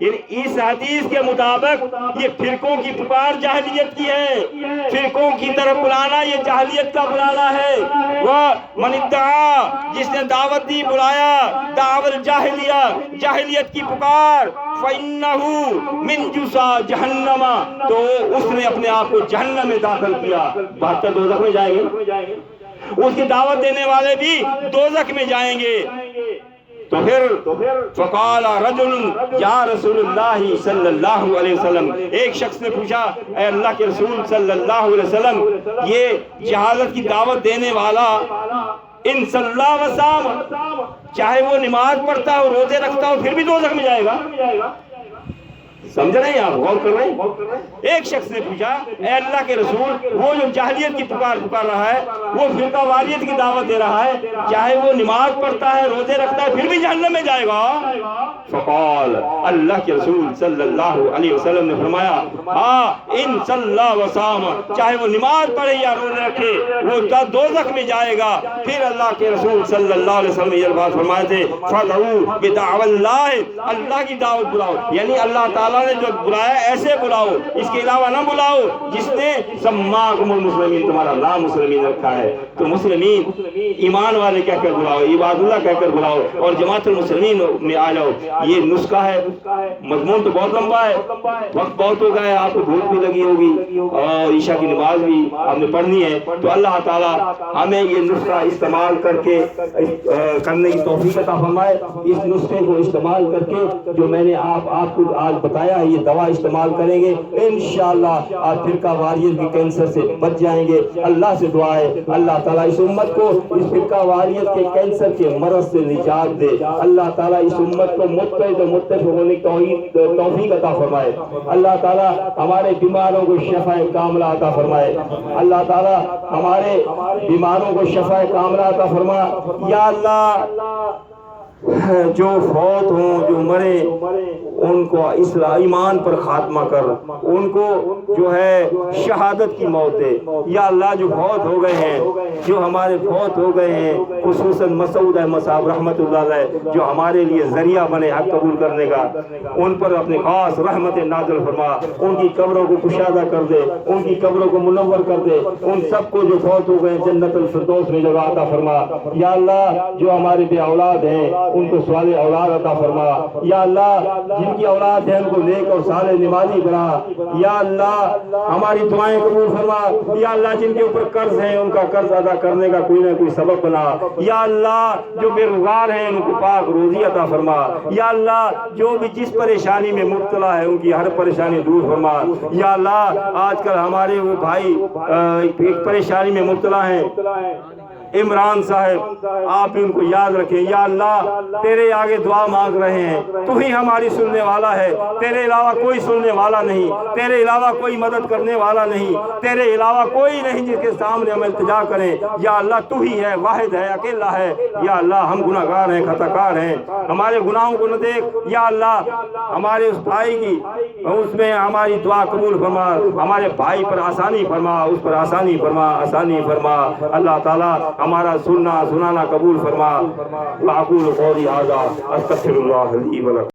یعنی اس حدیث کے مطابق یہ فرقوں کی پکار جاہلیت کی ہے، فرقوں کی طرف بلانا یہ جاہلیت کا بلانا ہے۔ وہ من ادعا، جس نے دعوت دی، بلایا، دعوی الجاہلیہ، جاہلیت کی پکار، فَإِنَّهُ مِن جُزَا جہنم، تو اس نے اپنے آپ کو جہنم میں داخل کیا۔ 72 دوزخ میں جائیں گے، اس کی دعوت دینے والے بھی دوزخ میں جائیں گے۔ تو پھر فقال رجل یا رسول اللہ صلی اللہ علیہ وسلم، ایک شخص نے پوچھا اے اللہ کے رسول صلی اللہ علیہ وسلم، یہ جہالت کی دعوت دینے والا ان صلی وسام، چاہے وہ نماز پڑھتا ہو، روزے رکھتا ہو، پھر بھی دوزخ میں جائے گا؟ سمجھ رہے ہیں آپ؟ غور کر رہے ہیں؟ ایک شخص نے پوچھا اے اللہ کے رسول، وہ جو جاہلیت کی پکار رہا ہے، وہ فرقہ واریت کی دعوت دے رہا ہے، چاہے وہ نماز پڑھتا ہے، روزے رکھتا ہے، پھر بھی جہنم میں جائے گا؟ فقال، اللہ کے رسول صلی اللہ علیہ وسلم نے فرمایا ہاں ان صلی وسام، چاہے وہ نماز پڑھے یا روزے رکھے، وہ دوزخ میں جائے گا۔ پھر اللہ کے رسول صلی اللہ علیہ وسلم یہ بات فرمائے تھے فدعوا بدعوى اللہ، اللہ کی دعوت بلاؤ، یعنی اللہ تعالیٰ نے جو بلایا ایسے بلاؤ، اس کے علاوہ نہ بلاؤ۔ جس نے سماکم المسلمین، تمہارا نام مسلمین رکھا ہے، تو مسلمین ایمان والے کہہ کر بلاؤ، عباد اللہ کہہ کر بلاؤ، اور جماعت المسلمین میں آ جاؤ۔ یہ نسخہ ہے، مضمون تو بہت لمبا ہے، وقت بہت ہو گیا ہے، آپ کو بھوک بھی لگی ہوگی اور عشاء کی نماز بھی آپ نے پڑھنی ہے، تو اللہ تعالیٰ ہمیں یہ نسخہ استعمال کر کے کرنے کی توفیق عطا فرمائے۔ اس نسخے کو استعمال کر کے جو میں نے آپ کو آج بتایا ہے، یہ دوا استعمال کریں گے انشاءاللہ آپ فرقہ واریت کی کینسر سے بچ جائیں گے۔ اللہ سے دعا ہے اللہ تعالیٰ اس امت کو اس فرقہ واریت کے کینسر کے مرض سے نجات دے۔ اللہ تعالیٰ اس امت کو متحد و متفق ہونے کی توفیق عطا فرمائے۔ اللہ تعالیٰ ہمارے بیماروں کو شفا کاملہ عطا فرمائے۔ اللہ تعالیٰ ہمارے بیماروں کو شفا کاملہ عطا فرما۔ یا اللہ جو فوت ہوں، جو مرے، ان کو ایمان پر خاتمہ کر، ان کو جو ہے شہادت کی موت دے۔ یا اللہ جو فوت ہو گئے ہیں، جو ہمارے فوت ہو گئے ہیں، خصوصاً مسعود احمد صاحب رحمۃ اللہ علیہ، جو ہمارے لیے ذریعہ بنے حق قبول کرنے کا، ان پر اپنے خاص رحمت نازل فرما، ان کی قبروں کو کشادہ کر دے، ان کی قبروں کو منور کر دے، ان سب کو جو فوت ہو گئے جنت الفردوس میں جگہ عطا فرما۔ یا اللہ جو ہمارے بے اولاد ہیں، ان کو صالح اولاد عطا فرما۔ یا اللہ جن کی اولاد ہے ان کو نیک اور صالح نمازی بنا۔ یا اللہ ہماری دعائیں قبول فرما۔ یا اللہ جن کے اوپر قرض ہے ان کا قرض ادا کرنے کا کوئی نہ کوئی سبب بنا۔ یا اللہ جو بے روزگار ہیں ان کو پاک روزی عطا فرما۔ یا اللہ جو بھی جس پریشانی میں مبتلا ہے ان کی ہر پریشانی دور فرما۔ یا اللہ آج کل ہمارے وہ بھائی ایک پریشانی میں مبتلا ہیں، عمران صاحب، آپ ان کو یاد رکھیں۔ یا اللہ تیرے آگے دعا مانگ رہے ہیں، تو ہی ہماری سننے والا ہے، تیرے علاوہ کوئی سننے والا نہیں، تیرے علاوہ کوئی مدد کرنے والا نہیں، تیرے علاوہ کوئی نہیں جس کے سامنے ہم التجا کریں۔ یا اللہ تو ہی ہے، واحد ہے، اکیلا ہے۔ یا اللہ ہم گناہ گار ہیں، خطا کار ہیں، ہمارے گناہوں کو نہ دیکھ۔ یا اللہ ہمارے اس بھائی کی اس میں ہماری دعا قبول فرما، ہمارے بھائی پر آسانی فرما، اس پر آسانی فرما، آسانی فرما۔ اللہ تعالیٰ ہمارا سننا سنانا قبول فرما۔ واقول قولی ھذا استغفر اللہ لی ولکم۔